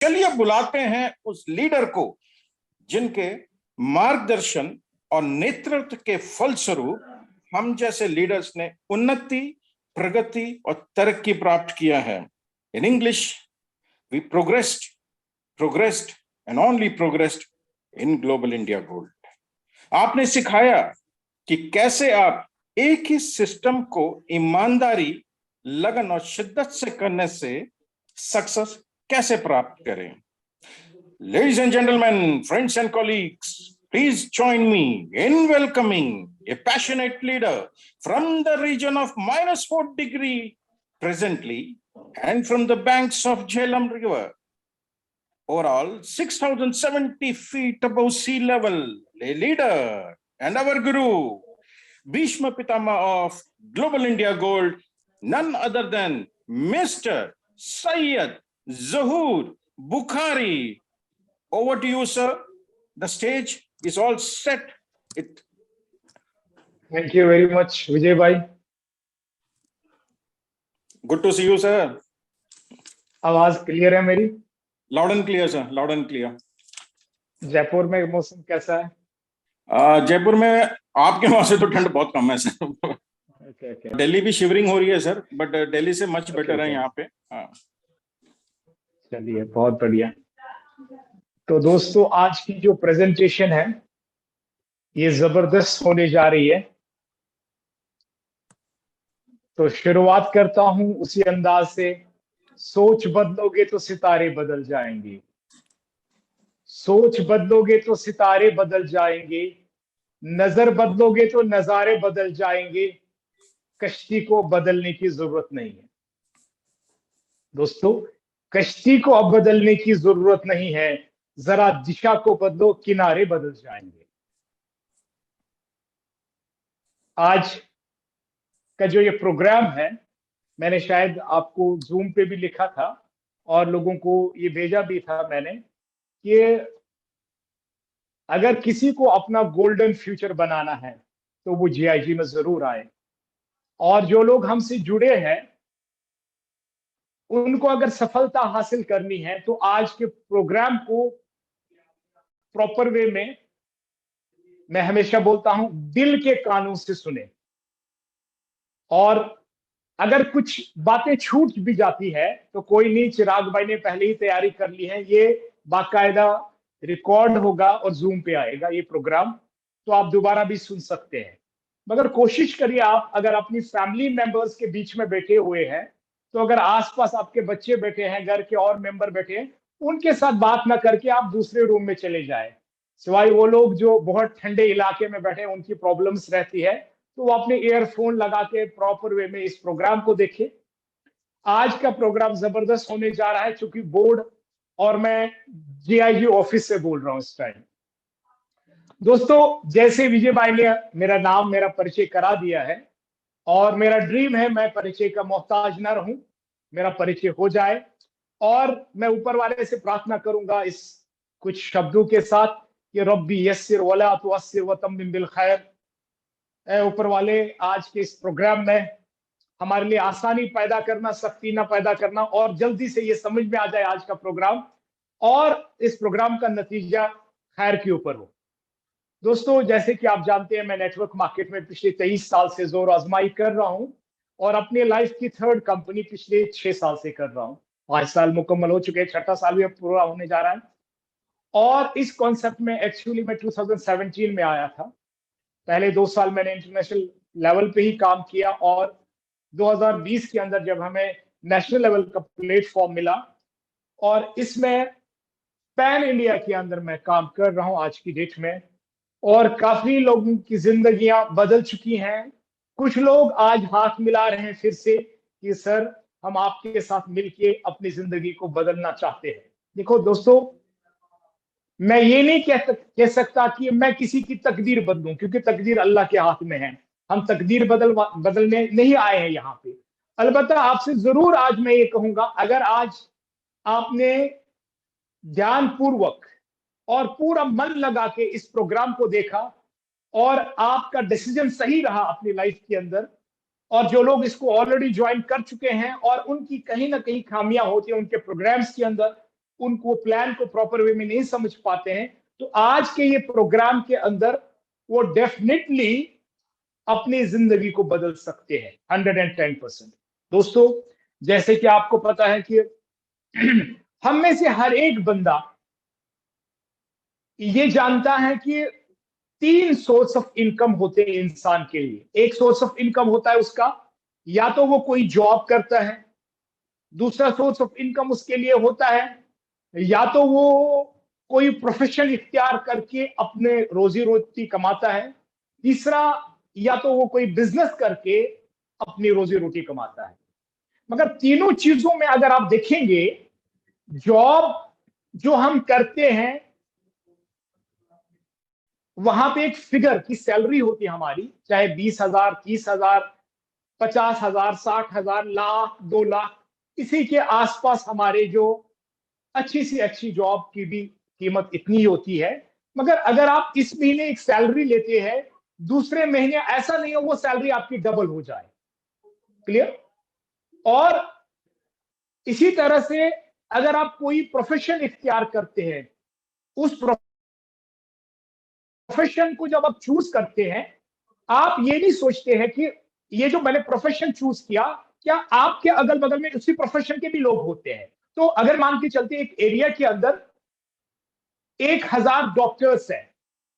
चलिए बुलाते हैं उस लीडर को जिनके मार्गदर्शन और नेतृत्व के फलस्वरूप हम जैसे लीडर्स ने उन्नति, प्रगति और तरक्की प्राप्त किया है। In English, we progressed and only progressed in global India gold. आपने सिखाया कि कैसे आप एक ही सिस्टम को ईमानदारी, लगन और शिद्दत से करने से सक्सेस कैसे प्राप्त करें। Ladies and gentlemen, friends and colleagues, please join me in welcoming a passionate leader from the region of -4 degrees presently and from the banks of Jhelum River, overall 6,070 feet above sea level, a leader and our guru, Bhishma Pitama of Global India Gold, none other than Mr. Syed Zahoor Bukhari. Over to you, sir. The stage is all set. Thank you very much, Vijay bhai. Good to see you, sir. आवाज clear है मेरी? Loud and clear, sir. Loud and clear. Jaipur में मौसम कैसा है? जयपुर में आपके वहां से तो ठंड बहुत कम है सर। Okay. दिल्ली भी शिवरिंग हो रही है सर, बट दिल्ली से मच बेटर है यहाँ पे। चलिए, बहुत बढ़िया। तो दोस्तों, आज की जो प्रेजेंटेशन है ये जबरदस्त होने जा रही है। तो शुरुआत करता हूं उसी अंदाज से, सोच बदलोगे तो सितारे बदल जाएंगे, सोच बदलोगे तो सितारे बदल जाएंगे, नजर बदलोगे तो नजारे बदल जाएंगे, कश्ती को बदलने की जरूरत नहीं है। दोस्तों, कश्ती को अब बदलने की जरूरत नहीं है, जरा दिशा को बदलो, किनारे बदल जाएंगे। आज का जो ये प्रोग्राम है, मैंने शायद आपको जूम पे भी लिखा था और लोगों को ये भेजा भी था मैंने, कि अगर किसी को अपना गोल्डन फ्यूचर बनाना है तो वो जीआईजी में जरूर आए। और जो लोग हमसे जुड़े हैं उनको अगर सफलता हासिल करनी है तो आज के प्रोग्राम को प्रॉपर वे में, मैं हमेशा बोलता हूं, दिल के कानों से सुने। और अगर कुछ बातें छूट भी जाती है तो कोई नहीं, चिराग भाई ने पहले ही तैयारी कर ली है, ये बाकायदा रिकॉर्ड होगा और जूम पे आएगा ये प्रोग्राम, तो आप दोबारा भी सुन सकते हैं। मगर कोशिश करिए, आप अगर अपनी फैमिली मेंबर्स के बीच में बैठे हुए हैं तो अगर आसपास आपके बच्चे बैठे हैं, घर के और मेंबर बैठे हैं, उनके साथ बात ना करके आप दूसरे रूम में चले जाए। सिवाय वो लोग जो बहुत ठंडे इलाके में बैठे हैं, उनकी प्रॉब्लम्स रहती है, तो वो अपने ईयरफोन लगा के प्रॉपर वे में इस प्रोग्राम को देखें। आज का प्रोग्राम जबरदस्त होने जा रहा है, चूंकि बोर्ड और मैं जीआईजी ऑफिस से बोल रहा हूं इस टाइम। दोस्तों, जैसे विजय भाई ने मेरा नाम, मेरा परिचय करा दिया है, और मेरा ड्रीम है मैं परिचय का मोहताज ना रहूं, मेरा परिचय हो जाए। और मैं ऊपर वाले से प्रार्थना करूंगा इस कुछ शब्दों के साथ कि रब्बी यस्सिर वला तुअस्सिर व तम्मिम बिल खैर। ऐ ऊपर वाले, आज के इस प्रोग्राम में हमारे लिए आसानी पैदा करना, सख्ती ना पैदा करना, और जल्दी से ये समझ में आ जाए आज का प्रोग्राम, और इस प्रोग्राम का नतीजा खैर के ऊपर हो। दोस्तों, जैसे कि आप जानते हैं, मैं नेटवर्क मार्केट में पिछले 23 साल से जोर आजमाई कर रहा हूं और अपने लाइफ की 3rd कंपनी पिछले 6 साल से कर रहा हूं। 5 साल मुकम्मल हो चुके हैं, 6ठा साल भी अब पूरा होने जा रहा है। और इस कॉन्सेप्ट में एक्चुअली मैं 2017 में आया था। पहले 2 साल मैंने इंटरनेशनल लेवल पे ही काम किया, और 2020 के अंदर जब हमें नेशनल लेवल का प्लेटफॉर्म मिला, और इसमें पैन इंडिया के अंदर मैं काम कर रहा हूं आज की डेट में, और काफी लोगों की जिंदगियां बदल चुकी हैं। कुछ लोग आज हाथ मिला रहे हैं फिर से कि सर, हम आपके साथ मिलके अपनी जिंदगी को बदलना चाहते हैं। देखो दोस्तों, मैं ये नहीं कह सकता कि मैं किसी की तकदीर बदलूं, क्योंकि तकदीर अल्लाह के हाथ में है। हम तकदीर बदलने नहीं आए हैं यहाँ पे। अलबत्ता आपसे जरूर आज मैं ये कहूंगा, अगर आज आपने ध्यान पूर्वक और पूरा मन लगा के इस प्रोग्राम को देखा और आपका डिसीजन सही रहा अपनी लाइफ के अंदर, और जो लोग इसको ऑलरेडी ज्वाइन कर चुके हैं और उनकी कहीं ना कहीं खामियां होती है उनके प्रोग्राम्स के अंदर, उनको प्लान को प्रॉपर वे में नहीं समझ पाते हैं, तो आज के ये प्रोग्राम के अंदर वो डेफिनेटली अपनी जिंदगी को बदल सकते हैं 110%। दोस्तों, जैसे कि आपको पता है कि हम में से हर एक बंदा ये जानता है कि 3 सोर्स ऑफ इनकम होते हैं इंसान के लिए। एक सोर्स ऑफ इनकम होता है उसका, या तो वो कोई जॉब करता है। दूसरा सोर्स ऑफ इनकम उसके लिए होता है या तो वो कोई प्रोफेशन इख्तियार करके अपने रोजी रोटी कमाता है। तीसरा, या तो वो कोई बिजनेस करके अपनी रोजी रोटी कमाता है। मगर तीनों चीजों में अगर आप देखेंगे, जॉब जो हम करते हैं वहां पे एक फिगर की सैलरी होती है हमारी, चाहे 20,000, 30,000, 50,000, 60,000, लाख, 2 लाख, इसी के आसपास हमारे जो अच्छी सी अच्छी जॉब की भी कीमत इतनी होती है। मगर अगर आप इस महीने एक सैलरी लेते हैं, दूसरे महीने ऐसा नहीं हो वो सैलरी आपकी डबल हो जाए। क्लियर? और इसी तरह से अगर आप कोई प्रोफेशन इख्तियार करते हैं, उस प्रोफेशन को जब आप चूज करते हैं, आप ये नहीं सोचते हैं कि ये जो मैंने प्रोफेशन चूज किया, क्या आपके अगल बगल में उसी प्रोफेशन के भी लोग होते हैं। तो अगर मान के चलते एक एरिया के अंदर 1,000 डॉक्टर्स है,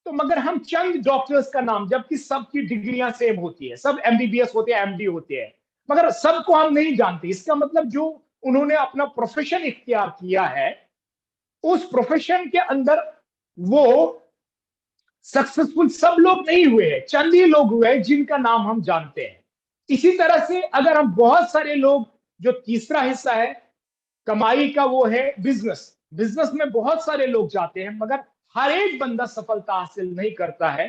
तो मगर हम चंद डॉक्टर्स का नाम, जबकि सबकी डिग्रियां सेम होती है, सब एमबीबीएस होते हैं, एमडी होते हैं, मगर सबको हम नहीं जानते। इसका मतलब जो उन्होंने अपना प्रोफेशन इख्तियार किया है, उस प्रोफेशन के अंदर वो सक्सेसफुल सब लोग नहीं हुए हैं, चंद ही लोग हुए हैं जिनका नाम हम जानते हैं। इसी तरह से अगर हम बहुत सारे लोग, जो तीसरा हिस्सा है कमाई का, वो है बिजनेस। बिजनेस में बहुत सारे लोग जाते हैं, मगर हर एक बंदा सफलता हासिल नहीं करता है,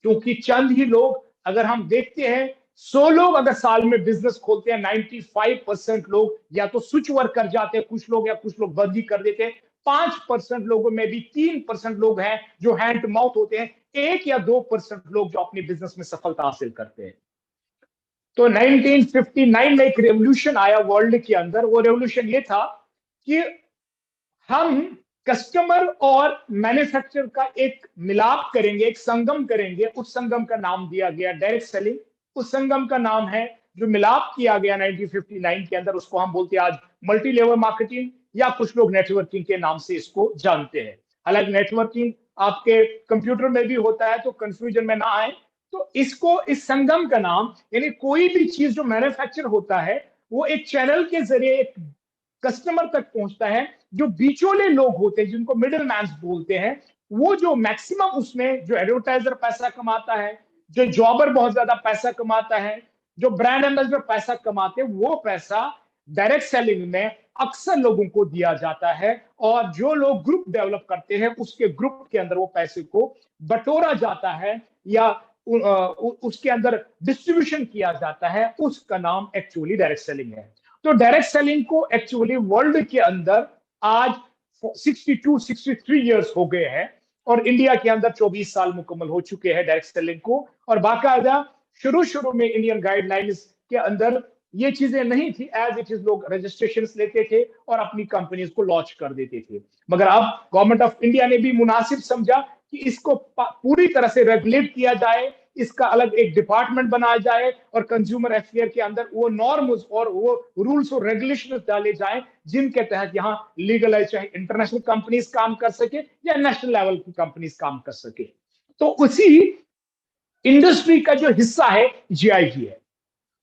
क्योंकि चंद ही लोग, अगर हम देखते हैं 100 लोग अगर साल में बिजनेस खोलते हैं, 95% लोग या तो स्विच वर्क कर जाते हैं कुछ लोग, या कुछ लोग बंद ही कर देते हैं। 5% लोगों में भी 3% लोग हैं जो हैंड टू माउथ होते हैं। 1 या 2% लोग जो अपने बिजनेस में सफलता हासिल करते हैं। तो 1959 में एक रेवोल्यूशन आया वर्ल्ड के अंदर। वो रेवोल्यूशन ये था कि हम कस्टमर और मैन्युफैक्चरर का एक मिलाप करेंगे, एक संगम करेंगे। उस संगम का नाम दिया गया डायरेक्ट सेलिंग। उस संगम का नाम है, जो मिलाप किया गया 1959 के अंदर, उसको हम बोलते हैं आज मल्टी लेवल मार्केटिंग, या कुछ लोग नेटवर्किंग के नाम से इसको जानते हैं। हालांकि नेटवर्किंग आपके कंप्यूटर में भी होता है, तो कंफ्यूजन में ना आए। तो इसको, इस संगम का नाम, यानी कोई भी चीज जो मैन्युफैक्चर होता है, वो एक चैनल के जरिए एक कस्टमर तक पहुंचता है। जो बीचोले लोग होते हैं, जिनको मिडिल मैन बोलते हैं, वो जो मैक्सिमम उसमें जो एडवर्टाइजर पैसा कमाता है, जो जॉबर बहुत ज्यादा पैसा कमाता है, जो ब्रांड एम्बेसडर पैसा कमाते हैं, वो पैसा डायरेक्ट सेलिंग में अक्सर लोगों को दिया जाता है। और जो लोग ग्रुप डेवलप करते हैं, उसके ग्रुप के अंदर वो पैसे को बटोरा जाता है, या उसके अंदर डिस्ट्रीब्यूशन किया जाता है। उसका नाम एक्चुअली डायरेक्ट सेलिंग है। तो डायरेक्ट सेलिंग को एक्चुअली वर्ल्ड के अंदर आज 62-63 इयर्स हो गए हैं, और इंडिया के अंदर 24 साल मुकम्मल हो चुके हैं डायरेक्ट सेलिंग को। और बाकायदा शुरू शुरू में इंडियन गाइडलाइंस के अंदर ये चीजें नहीं थी, एज इट इज लोग रजिस्ट्रेशन लेते थे और अपनी कंपनीज को लॉन्च कर देते थे। मगर अब गवर्नमेंट ऑफ इंडिया ने भी मुनासिब समझा कि इसको पूरी तरह से रेगुलेट किया जाए, इसका अलग एक डिपार्टमेंट बनाया जाए, और कंज्यूमर अफेयर के अंदर वो नॉर्म्स और वो रूल्स और रेगुलेशन डाले जाए, जिनके तहत यहाँ लीगलाइज, चाहे इंटरनेशनल कंपनीज काम कर सके या नेशनल लेवल की कंपनीज काम कर सके। तो उसी इंडस्ट्री का जो हिस्सा है जीआईजी है।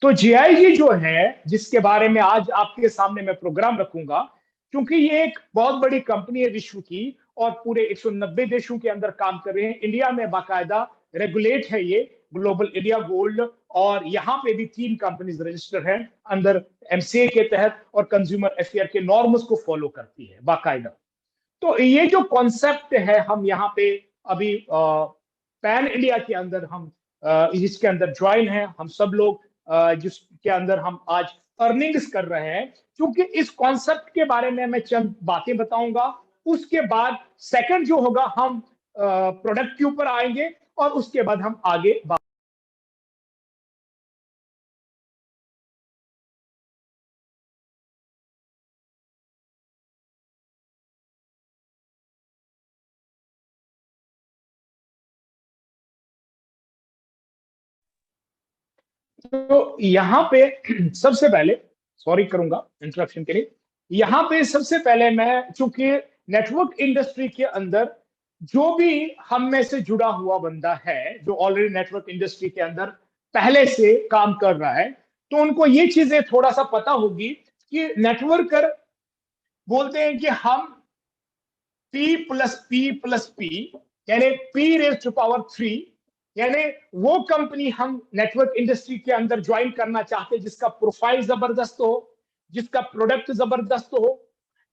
तो जीआईजी जो है, जिसके बारे में आज आपके सामने मैं प्रोग्राम रखूंगा, क्योंकि ये एक बहुत बड़ी कंपनी है विश्व की, और पूरे 190 देशों के अंदर काम कर रहे हैं। इंडिया में बाकायदा रेगुलेट है ये, ग्लोबल इंडिया गोल्ड, और यहाँ पे भी 3 कंपनीज रजिस्टर हैं अंदर एमसीए के तहत, और कंज्यूमर अफेयर के नॉर्म्स को फॉलो करती है बाकायदा। तो ये जो कॉन्सेप्ट है, हम यहाँ पे अभी पैन इंडिया के अंदर हम इसके अंदर ज्वाइन है, हम सब लोग, जिसके अंदर हम आज अर्निंग्स कर रहे हैं। क्योंकि इस कॉन्सेप्ट के बारे में मैं चंद बातें बताऊंगा, उसके बाद सेकंड जो होगा, हम प्रोडक्ट के ऊपर आएंगे, और उसके बाद हम आगे बात तो यहाँ पे सबसे पहले, सॉरी करूंगा इंटरप्शन के लिए, यहाँ पे सबसे पहले मैं, चूंकि नेटवर्क इंडस्ट्री के अंदर जो भी हम में से जुड़ा हुआ बंदा है, जो ऑलरेडी नेटवर्क इंडस्ट्री के अंदर पहले से काम कर रहा है, तो उनको ये चीजें थोड़ा सा पता होगी कि नेटवर्कर बोलते हैं कि हम P+P+P, यानी P⁻3, यानी वो कंपनी हम नेटवर्क इंडस्ट्री के अंदर ज्वाइन करना चाहते हैं जिसका प्रोफाइल जबरदस्त हो, जिसका प्रोडक्ट जबरदस्त हो,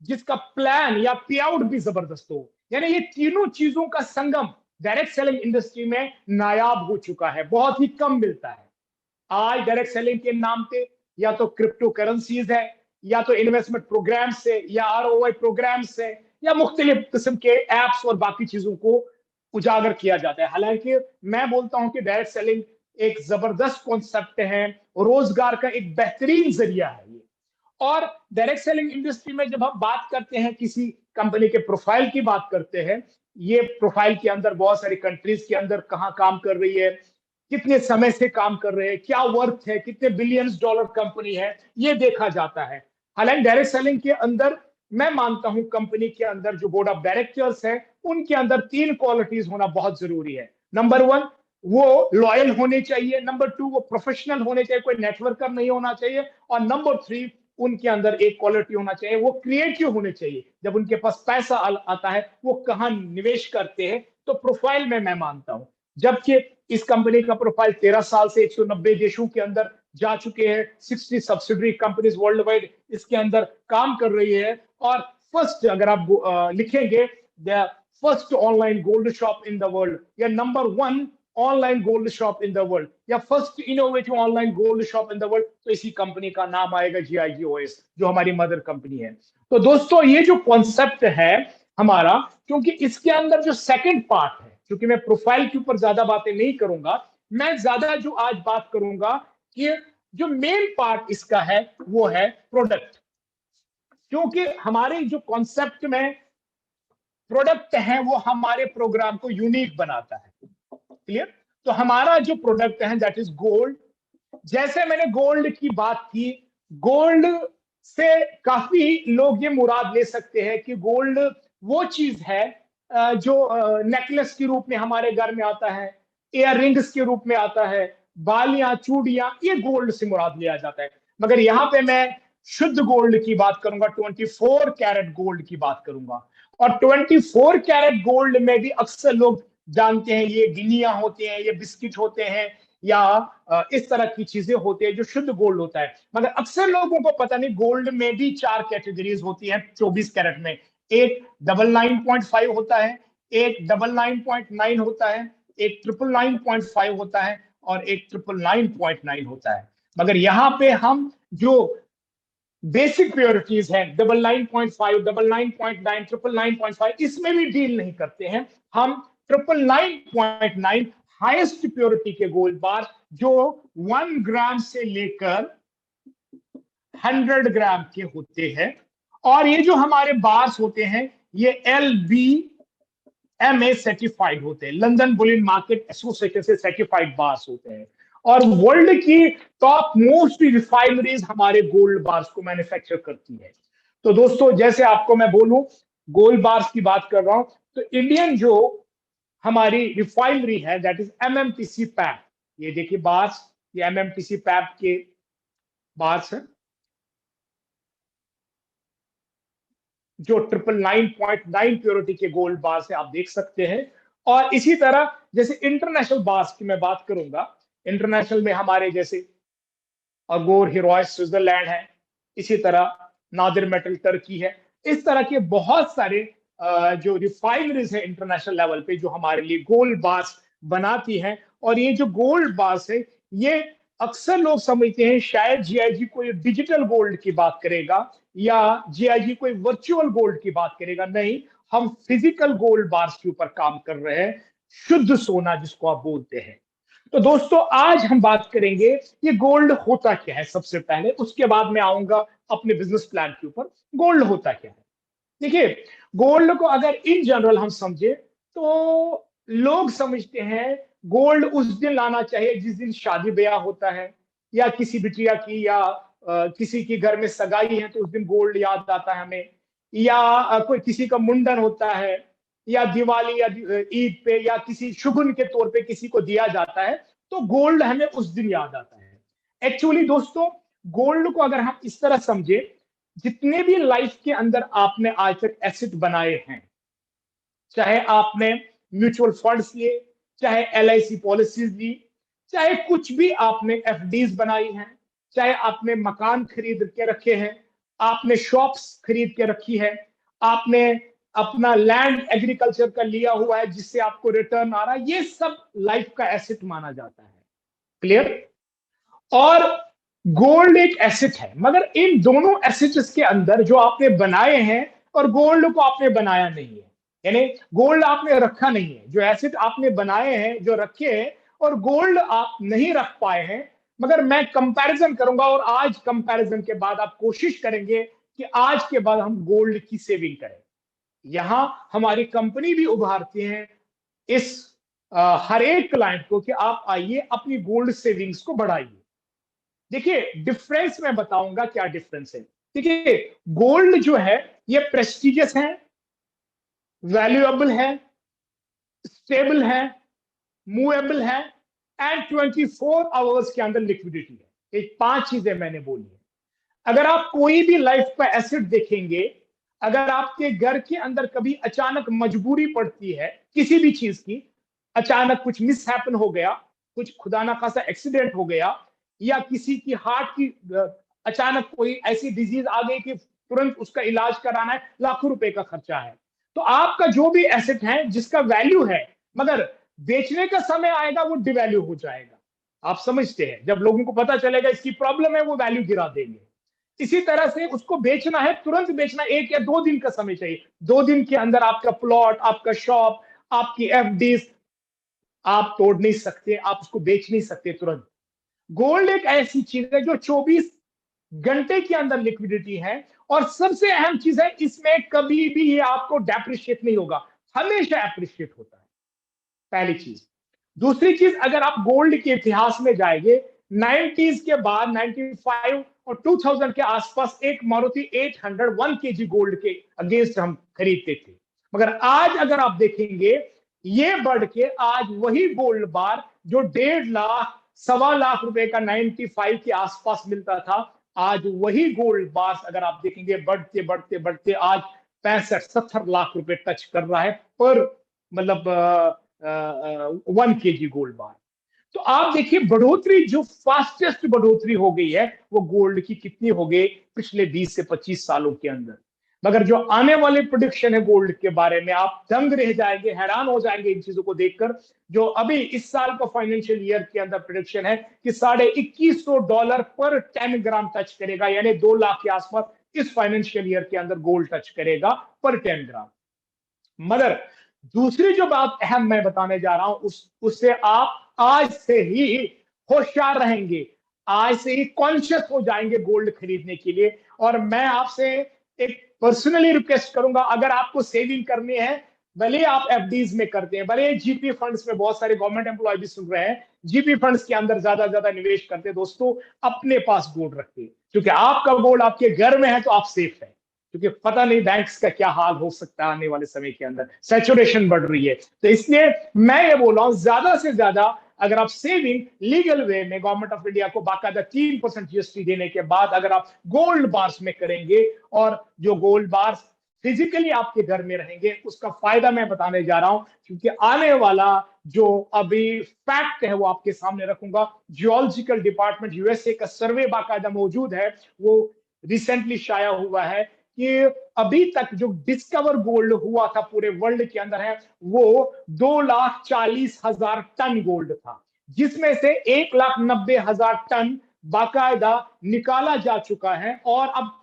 जिसका प्लान या पे आउट भी जबरदस्त हो। यानी ये तीनों चीजों का संगम डायरेक्ट सेलिंग इंडस्ट्री में नायाब हो चुका है, बहुत ही कम मिलता है। आज डायरेक्ट सेलिंग के नाम पे या तो क्रिप्टो करेंसीज है, या तो इन्वेस्टमेंट प्रोग्राम से, या ROI प्रोग्राम से, या मुख्तलिफ किस्म के एप्स और बाकी चीजों को उजागर किया जाता है। हालांकि मैं बोलता हूं कि डायरेक्ट सेलिंग एक जबरदस्त कॉन्सेप्ट है, रोजगार का एक बेहतरीन जरिया है ये। और डायरेक्ट सेलिंग इंडस्ट्री में जब हम बात करते हैं, किसी कंपनी के प्रोफाइल की बात करते हैं, ये प्रोफाइल के अंदर बहुत सारी कंट्रीज के अंदर कहाँ काम कर रही है, कितने समय से काम कर रहे हैं, क्या वर्थ है, कितने बिलियंस डॉलर कंपनी है, ये देखा जाता है। हालांकि डायरेक्ट सेलिंग के अंदर मैं मानता हूं कंपनी के अंदर जो बोर्ड ऑफ डायरेक्टर्स है, उनके अंदर 3 क्वालिटीज होना बहुत जरूरी है। नंबर 1, वो लॉयल होने चाहिए। नंबर 2, वो प्रोफेशनल होने चाहिए, कोई नेटवर्कर नहीं होना चाहिए। और नंबर 3, उनके अंदर एक क्वालिटी होना चाहिए, वो क्रिएटिव होने चाहिए। जब उनके पास पैसा आता है, वो कहां निवेश करते हैं। तो प्रोफाइल में मैं मानता हूं, जबकि इस कंपनी का प्रोफाइल 13 साल से 190 देशों के अंदर जा चुके हैं, 60 सब्सिडरी कंपनीज वर्ल्ड वाइड इसके अंदर काम कर रही है। और फर्स्ट, अगर आप लिखेंगे the first online gold shop in the world, या number 1 online gold shop in the world, या first innovative online gold shop in the world, तो इसी कंपनी का नाम आएगा GIGOS, जो हमारी मदर कंपनी है। तो दोस्तों, ये जो कॉन्सेप्ट है हमारा, क्योंकि इसके अंदर जो सेकंड पार्ट है, क्योंकि मैं प्रोफाइल के ऊपर ज्यादा बातें नहीं करूंगा, मैं ज्यादा जो आज बात करूंगा कि जो मेन पार्ट इसका है वो है प्रोडक्ट। क्योंकि हमारे जो कॉन्सेप्ट में प्रोडक्ट है, वो हमारे प्रोग्राम को यूनिक बनाता है। क्लियर? तो हमारा जो प्रोडक्ट है दैट इज गोल्ड। जैसे मैंने गोल्ड की बात की, गोल्ड से काफी लोग ये मुराद ले सकते हैं कि गोल्ड वो चीज है जो नेकलेस के रूप में हमारे घर में आता है, इयर रिंग्स के रूप में आता है, बालियां, चूड़ियां, ये गोल्ड से मुराद लिया जाता है। मगर यहाँ पे मैं शुद्ध गोल्ड की बात करूंगा, 24 कैरेट गोल्ड की बात करूंगा। और 24 कैरेट गोल्ड में भी अक्सर लोग जानते हैं ये गिनिया होते हैं, ये बिस्किट होते हैं, या इस तरह की चीजें होती है जो शुद्ध गोल्ड होता है। मगर अक्सर लोगों को पता नहीं, गोल्ड में भी 4 कैटेगरीज होती हैं 24 कैरेट में। एक 999.5 होता है, एक 999.9 होता है, एक 999.5 होता है, और एक 999.9 होता है। मगर यहाँ पे हम जो बेसिक प्योरिटीज हैं, 999.5, 999.9, 999.5, इसमें भी डील नहीं करते हैं हम। 999.9 हाईएस्ट प्योरिटी के गोल्ड बार, जो 1 ग्राम से लेकर 100 ग्राम के होते हैं। और ये जो हमारे बार्स होते हैं, ये LBMA सर्टिफाइड होते हैं, लंदन बुलियन मार्केट एसोसिएशन से सर्टिफाइड बार्स होते हैं। और वर्ल्ड की टॉप मोस्ट रिफाइनरीज हमारे गोल्ड बार्स को मैन्युफैक्चर करती है। तो दोस्तों, जैसे आपको मैं बोलूं, गोल्ड बार्स की बात कर रहा हूं, तो इंडियन जो हमारी रिफाइनरी है दैट इज MMTC पैप। ये देखिए बार्स, ये MMTC पैप के बार्स है, जो 999.9 प्योरिटी के गोल्ड बार्स है, आप देख सकते हैं। और इसी तरह जैसे इंटरनेशनल बार्स की मैं बात करूंगा, इंटरनेशनल में हमारे जैसे अगोर हीरोइस स्विट्जरलैंड है, इसी तरह नादिर मेटल टर्की है। इस तरह के बहुत सारे जो रिफाइनरीज है इंटरनेशनल लेवल पे, जो हमारे लिए गोल्ड बार्स बनाती हैं। और ये जो गोल्ड बार्स है, ये अक्सर लोग समझते हैं शायद GIG कोई डिजिटल गोल्ड की बात करेगा, या GIG कोई वर्चुअल गोल्ड की बात करेगा। नहीं, हम फिजिकल गोल्ड बार्स के ऊपर काम कर रहे हैं, शुद्ध सोना जिसको आप बोलते हैं। तो दोस्तों, आज हम बात करेंगे ये गोल्ड होता क्या है सबसे पहले, उसके बाद मैं आऊंगा अपने बिजनेस प्लान के ऊपर। गोल्ड होता क्या है? देखिए, गोल्ड को अगर इन जनरल हम समझे, तो लोग समझते हैं गोल्ड उस दिन लाना चाहिए जिस दिन शादी ब्याह होता है, या किसी बिटिया की, या किसी की घर में सगाई है तो उस दिन गोल्ड याद आता है हमें, या कोई किसी का मुंडन होता है, या दिवाली या ईद पे या किसी शुगुन के तौर पे किसी को दिया जाता है, तो गोल्ड हमें उस दिन याद आता है। एक्चुअली दोस्तों, गोल्ड को अगर हम इस तरह समझे, जितने भी लाइफ के अंदर आपने आज तक एसेट बनाए हैं, चाहे आपने म्यूचुअल फंड्स लिए, चाहे LIC पॉलिसीज ली, चाहे कुछ भी आपने FDs बनाई हैं, चाहे आपने मकान खरीद के रखे हैं, आपने शॉप्स खरीद के रखी है, आपने अपना लैंड एग्रीकल्चर का लिया हुआ है जिससे आपको रिटर्न आ रहा है, ये सब लाइफ का एसेट माना जाता है। क्लियर? और गोल्ड एक एसेट है, मगर इन दोनों एसेट्स के अंदर जो आपने बनाए हैं और गोल्ड को आपने बनाया नहीं है, यानी गोल्ड आपने रखा नहीं है, जो एसेट आपने बनाए हैं, जो रखे हैं, और गोल्ड आप नहीं रख पाए हैं। मगर मैं कंपैरिजन करूंगा, और आज कंपैरिजन के बाद आप कोशिश करेंगे कि आज के बाद हम गोल्ड की सेविंग करें। यहां हमारी कंपनी भी उभारती है इस हर एक क्लाइंट को कि आप आइए अपनी गोल्ड सेविंग्स को बढ़ाइए। देखिए, डिफरेंस मैं बताऊंगा क्या डिफरेंस है। देखिए, गोल्ड जो है ये प्रेस्टिजियस है, वैल्यूएबल है, स्टेबल है, मूवेबल है, एंड 24 आवर्स के अंदर लिक्विडिटी है। ये 5 चीजें मैंने बोली है। अगर आप कोई भी लाइफ का एसेट देखेंगे, अगर आपके घर के अंदर कभी अचानक मजबूरी पड़ती है किसी भी चीज की, अचानक कुछ मिस हैपन हो गया, कुछ खुदा ना खासा एक्सीडेंट हो गया, या किसी की हार्ट की अचानक कोई ऐसी डिजीज आ गई कि तुरंत उसका इलाज कराना है, लाखों रुपए का खर्चा है, तो आपका जो भी एसेट है जिसका वैल्यू है, मगर बेचने का समय आएगा वो डिवैल्यू हो जाएगा। आप समझते हैं, जब लोगों को पता चलेगा इसकी प्रॉब्लम है, वो वैल्यू गिरा देंगे। इसी तरह से उसको बेचना है, तुरंत बेचना, 1 या 2 दिन का समय चाहिए। 2 दिन के अंदर आपका प्लॉट, आपका शॉप, आपकी FDs आप तोड़ नहीं सकते, आप उसको बेच नहीं सकते तुरंत। गोल्ड एक ऐसी चीज है जो 24 घंटे के अंदर लिक्विडिटी है, और सबसे अहम चीज है, इसमें कभी भी ये आपको डेप्रिशिएट नहीं होगा, हमेशा एप्रिशिएट होता है। पहली चीज। दूसरी चीज, अगर आप गोल्ड के इतिहास में जाएंगे, 90s के बाद 95 और 2000 के आसपास एक मारुति 800 1 kg गोल्ड के अगेंस्ट हम खरीदते थे, मगर आज अगर आप देखेंगे, ये बढ़ के आज वही गोल्ड बार जो 1.5 लाख 1.25 लाख रुपए का 95 के आसपास मिलता था, आज वही गोल्ड बार अगर आप देखेंगे बढ़ते बढ़ते बढ़ते आज 65-70 लाख रुपए टच कर रहा है पर, मतलब 1 kg गोल्ड बार। तो आप देखिए बढ़ोतरी, जो फास्टेस्ट बढ़ोतरी हो गई है वो गोल्ड की कितनी हो गई पिछले 20 से 25 सालों के अंदर। मगर जो आने वाले प्रोडिक्शन है गोल्ड के बारे में, आप दंग रह जाएंगे, हैरान हो जाएंगे इन चीजों को देखकर। जो अभी इस साल का फाइनेंशियल ईयर के अंदर प्रोडिक्शन है कि $2100 पर 10 ग्राम टच करेगा, यानी 2 लाख के आसपास इस फाइनेंशियल ईयर के अंदर गोल्ड टच करेगा पर 10 ग्राम। मगर दूसरी जो बात अहम मैं बताने जा रहा हूं, उससे आप आज से ही होशियार रहेंगे, आज से ही कॉन्शियस हो जाएंगे गोल्ड खरीदने के लिए। और मैं आपसे एक पर्सनली रिक्वेस्ट करूंगा, अगर आपको सेविंग करनी है, भले आप FDs में करते हैं, भले GP फंड्स में, बहुत सारे गवर्नमेंट एम्प्लॉय भी सुन रहे हैं, GP फंड्स के अंदर ज्यादा निवेश करते हैं, दोस्तों अपने पास गोल्ड रखिए, क्योंकि आपका गोल्ड आपके घर में है तो आप सेफ है। क्योंकि पता नहीं बैंक्स का क्या हाल हो सकता है आने वाले समय के अंदर, सैचुरेशन बढ़ रही है। तो इसलिए मैं ये बोल रहा हूं, ज्यादा से ज्यादा अगर आप सेविंग लीगल वे में गवर्नमेंट ऑफ इंडिया को बाकायदा 3% GST देने के बाद अगर आप गोल्ड बार्स में करेंगे, और जो गोल्ड बार्स फिजिकली आपके घर में रहेंगे, उसका फायदा मैं बताने जा रहा हूं। क्योंकि आने वाला जो अभी फैक्ट है वो आपके सामने रखूंगा। जियोलॉजिकल डिपार्टमेंट USA का सर्वे बाकायदा मौजूद है, वो रिसेंटली शाया हुआ है कि अभी तक जो डिस्कवर गोल्ड हुआ था पूरे वर्ल्ड के अंदर है, वो 2,40,000 टन गोल्ड था, जिसमें से 1,90,000 टन बाकायदा निकाला जा चुका है, और अब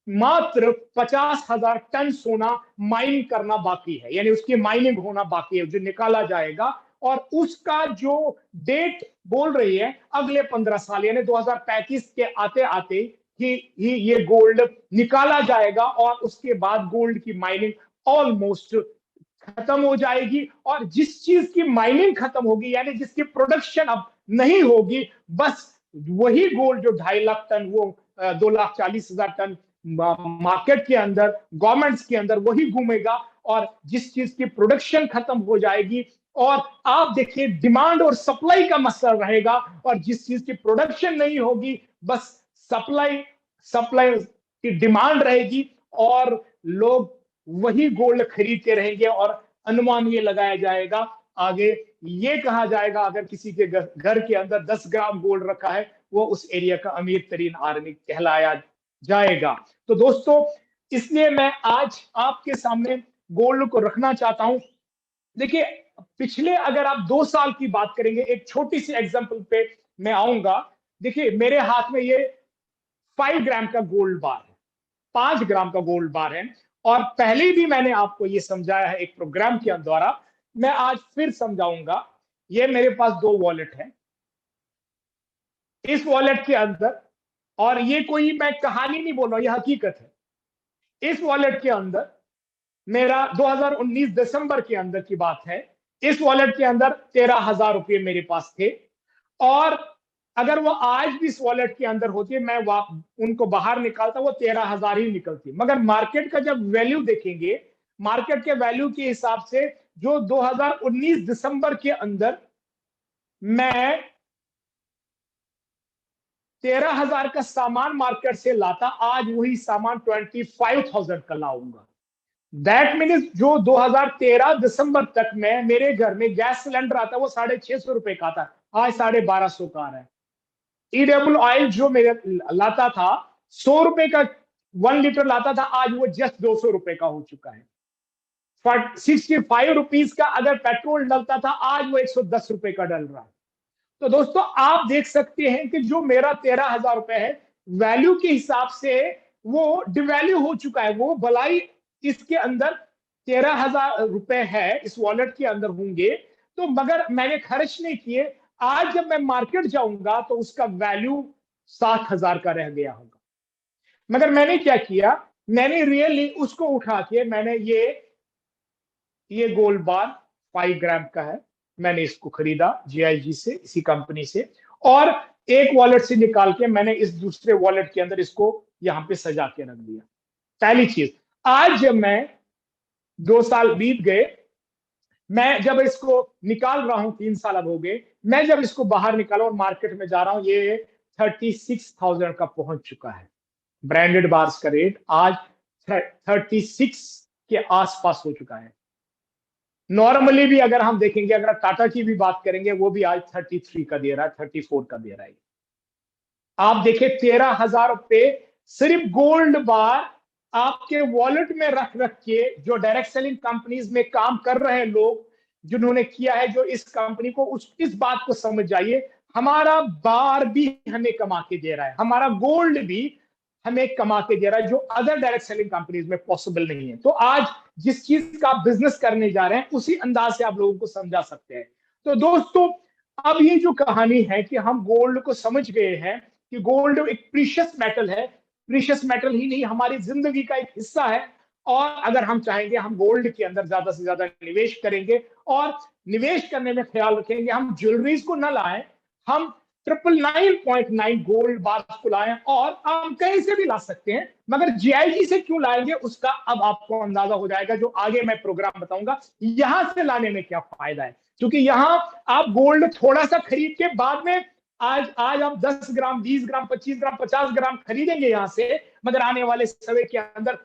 मात्र 50,000 टन सोना माइन करना बाकी है, यानी उसकी माइनिंग होना बाकी है, जो निकाला जाएगा। और उसका जो डेट बोल रही है अगले 15 साल, यानी 2035 के आते आते ही ये गोल्ड निकाला जाएगा, और उसके बाद गोल्ड की माइनिंग ऑलमोस्ट खत्म हो जाएगी। और जिस चीज की माइनिंग खत्म होगी, यानी जिसकी प्रोडक्शन अब नहीं होगी, बस वही गोल्ड जो 2.5 लाख टन, वो 2,40,000 टन मार्केट के अंदर, गवर्नमेंट्स के अंदर वही घूमेगा। और जिस चीज की प्रोडक्शन खत्म हो जाएगी, और आप देखिए डिमांड और सप्लाई का मसला रहेगा, और जिस चीज की प्रोडक्शन नहीं होगी, बस सप्लाई सप्लाई की डिमांड रहेगी, और लोग वही गोल्ड खरीदते रहेंगे। और अनुमान ये लगाया जाएगा आगे, ये कहा जाएगा अगर किसी के घर के अंदर 10 ग्राम गोल्ड रखा है, वो उस एरिया का अमीर तरीन आदमी कहलाया जाएगा। तो दोस्तों, इसलिए मैं आज आपके सामने गोल्ड को रखना चाहता हूं। देखिए, पिछले अगर आप 2 साल की बात करेंगे, एक छोटी सी एग्जांपल पे मैं आऊंगा। देखिए, मेरे हाथ में ये 5 ग्राम का गोल्ड बार है, 5 ग्राम का गोल्ड बार है। और पहले भी मैंने आपको ये समझाया है एक प्रोग्राम के द्वारा, मैं आज फिर समझाऊंगा। ये मेरे पास 2 वॉलेट है, इस वॉलेट के अंदर, और ये कोई मैं कहानी नहीं बोल रहा, ये हकीकत है। इस वॉलेट के अंदर मेरा 2019 दिसंबर के अंदर की बात है, इस वॉलेट के अंदर 13,000 रुपये मेरे पास थे। और अगर वो आज भी इस वॉलेट के अंदर होती, मैं उनको बाहर निकालता, वो 13,000 ही निकलती। मगर मार्केट का जब वैल्यू देखेंगे, मार्केट के वैल्यू के हिसाब से जो 2019 दिसंबर के अंदर मैं 13,000 का सामान मार्केट से लाता, आज वही सामान 25,000 का लाऊंगा। दैट मीन्स जो 2013 दिसंबर तक में मेरे घर में गैस सिलेंडर आता, वो 650 रुपए का था, आज 1250 का आ रहा है। ईडब्ल्यू ऑयल जो मेरे लाता था 100 रुपए का 1 लीटर लाता था, आज वो जस्ट 200 रुपए का हो चुका है। 65 रुपीज का अगर पेट्रोल डलता था, आज वो 110 रुपए का डल रहा है। तो दोस्तों, आप देख सकते हैं कि जो मेरा 13,000 रुपए है, वैल्यू के हिसाब से वो डिवैल्यू हो चुका है। वो भलाई इसके अंदर 13,000 रुपए है, इस वॉलेट के अंदर होंगे, तो मगर मैंने खर्च नहीं किए। आज जब मैं मार्केट जाऊंगा तो उसका वैल्यू 7,000 का रह गया होगा। मगर मैंने क्या किया, मैंने रियली उसको उठा के, मैंने ये गोल्ड बार 5 ग्राम का है, मैंने इसको खरीदा GIG से, इसी कंपनी से, और एक वॉलेट से निकाल के मैंने इस दूसरे वॉलेट के अंदर इसको यहां पे सजा के रख दिया। पहली चीज, आज जब मैं 2 साल बीत गए, मैं जब इसको निकाल रहा हूं, 3 साल अब हो गए, मैं जब इसको बाहर निकाला और मार्केट में जा रहा हूं, ये 36,000 का पहुंच चुका है। ब्रांडेड बार्स का रेट आज 36 के आसपास हो चुका है। नॉर्मली भी अगर हम देखेंगे, अगर टाटा की भी बात करेंगे, वो भी आज 33 का दे रहा है, 34 का दे रहा है। आप देखिए, 13,000 रुपए सिर्फ गोल्ड बार आपके वॉलेट में रख रख के, जो डायरेक्ट सेलिंग कंपनीज में काम कर रहे हैं लोग, जिन्होंने किया है, जो इस कंपनी को इस बात को समझ जाइए, हमारा बार भी हमें कमा के दे रहा है, हमारा गोल्ड भी हमें कमा के दे रहा है, जो अदर डायरेक्ट सेलिंग कंपनीज में पॉसिबल नहीं है। तो आज जिस चीज का आप बिजनेस करने जा रहे हैं, उसी अंदाज से आप लोगों को समझा सकते हैं। तो दोस्तों, अब ये जो कहानी है कि हम गोल्ड को समझ गए हैं कि गोल्ड एक प्रीशियस मेटल है, प्रीशियस मेटल ही नहीं, हमारी जिंदगी का एक हिस्सा है। और अगर हम चाहेंगे, हम गोल्ड के अंदर ज्यादा से ज्यादा निवेश करेंगे, और निवेश करने में ख्याल रखेंगे हम ज्वेलरीज को न लाएं, हम 999.9 गोल्ड बार को लाएं, और हम कहीं से भी ला सकते हैं, मगर GIG से क्यों लाएंगे उसका अब आपको अंदाजा हो जाएगा, जो आगे मैं प्रोग्राम बताऊंगा यहां से लाने में क्या फायदा है। क्योंकि यहां आप गोल्ड थोड़ा सा खरीद के बाद में, आज आप 10 ग्राम 20 ग्राम 25 ग्राम 50 ग्राम खरीदेंगे यहां से, मगर आने वाले समय के अंदर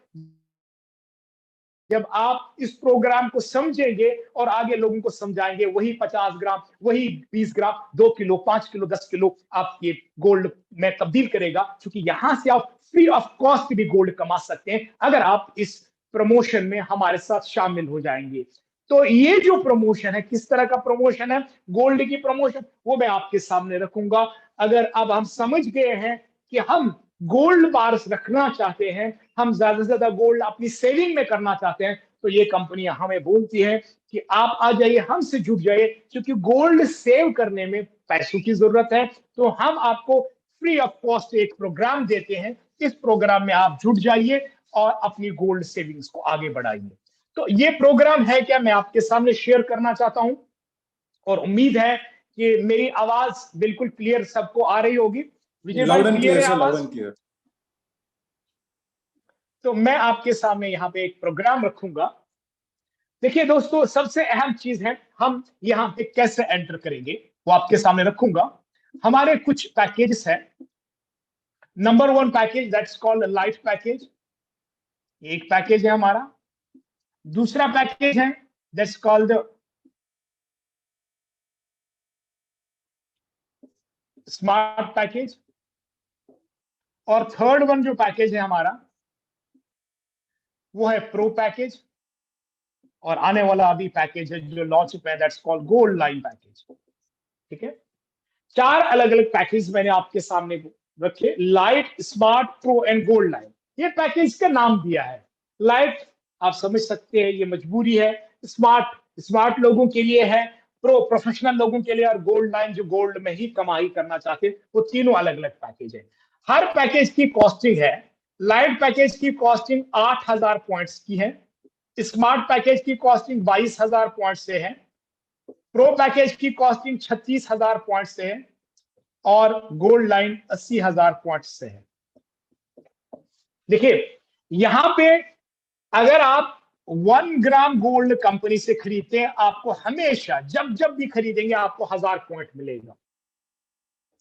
जब आप इस प्रोग्राम को समझेंगे और आगे लोगों को समझाएंगे, वही 50 ग्राम, वही 20 ग्राम, 2 किलो 5 किलो 10 किलो आपके गोल्ड में तब्दील करेगा। क्योंकि यहां से आप फ्री ऑफ कॉस्ट भी गोल्ड कमा सकते हैं, अगर आप इस प्रमोशन में हमारे साथ शामिल हो जाएंगे। तो ये जो प्रमोशन है, किस तरह का प्रमोशन है, गोल्ड की प्रमोशन, वो मैं आपके सामने रखूंगा। अगर अब हम समझ गए हैं कि हम गोल्ड बार्स रखना चाहते हैं, हम ज्यादा से ज्यादा गोल्ड अपनी सेविंग में करना चाहते हैं, तो ये कंपनियां हमें बोलती है कि आप आ जाइए, हमसे जुड़ जाइए। क्योंकि गोल्ड सेव करने में पैसों की जरूरत है, तो हम आपको फ्री ऑफ कॉस्ट एक प्रोग्राम देते हैं। इस प्रोग्राम में आप जुड़ जाइए और अपनी गोल्ड सेविंग्स को आगे बढ़ाइए। तो ये प्रोग्राम है क्या, मैं आपके सामने शेयर करना चाहता हूं, और उम्मीद है कि मेरी आवाज बिल्कुल क्लियर सबको आ रही होगी। विजय भाई लाउड एंड क्लियर क्लियर है सर, लाउड आवाज? And clear. तो मैं आपके सामने यहाँ पे एक प्रोग्राम रखूंगा। देखिए दोस्तों, सबसे अहम चीज है हम यहाँ पे कैसे एंटर करेंगे, वो आपके सामने रखूंगा। हमारे कुछ पैकेजेस हैं। Number 1 package that's called light package, एक पैकेज है हमारा। दूसरा पैकेज है दैट्स कॉल्ड स्मार्ट पैकेज, और थर्ड वन जो पैकेज है हमारा वो है प्रो पैकेज, और आने वाला अभी पैकेज है जो लॉन्च पे, that's called gold line package. ठीक है, 4 अलग अलग पैकेज मैंने आपके सामने रखे, light, smart, pro and gold line. ये पैकेज का नाम दिया है। लाइट आप समझ सकते हैं ये मजबूरी है, स्मार्ट लोगों के लिए है, प्रो प्रोफेशनल लोगों के लिए, और गोल्ड लाइन जो गोल्ड में ही कमाई करना चाहते हैं। वो तीनों अलग अलग पैकेज है। हर पैकेज की कॉस्टिंग है, लाइट पैकेज की कॉस्टिंग 8000 पॉइंट्स की है, स्मार्ट पैकेज की कॉस्टिंग 22000 पॉइंट से है, प्रो पैकेज की कॉस्टिंग 36000 पॉइंट से है, और गोल्ड लाइन 80000 पॉइंट से है। देखिए यहां पे अगर आप 1 ग्राम गोल्ड कंपनी से खरीदते हैं, आपको हमेशा जब जब भी खरीदेंगे आपको 1000 पॉइंट मिलेगा।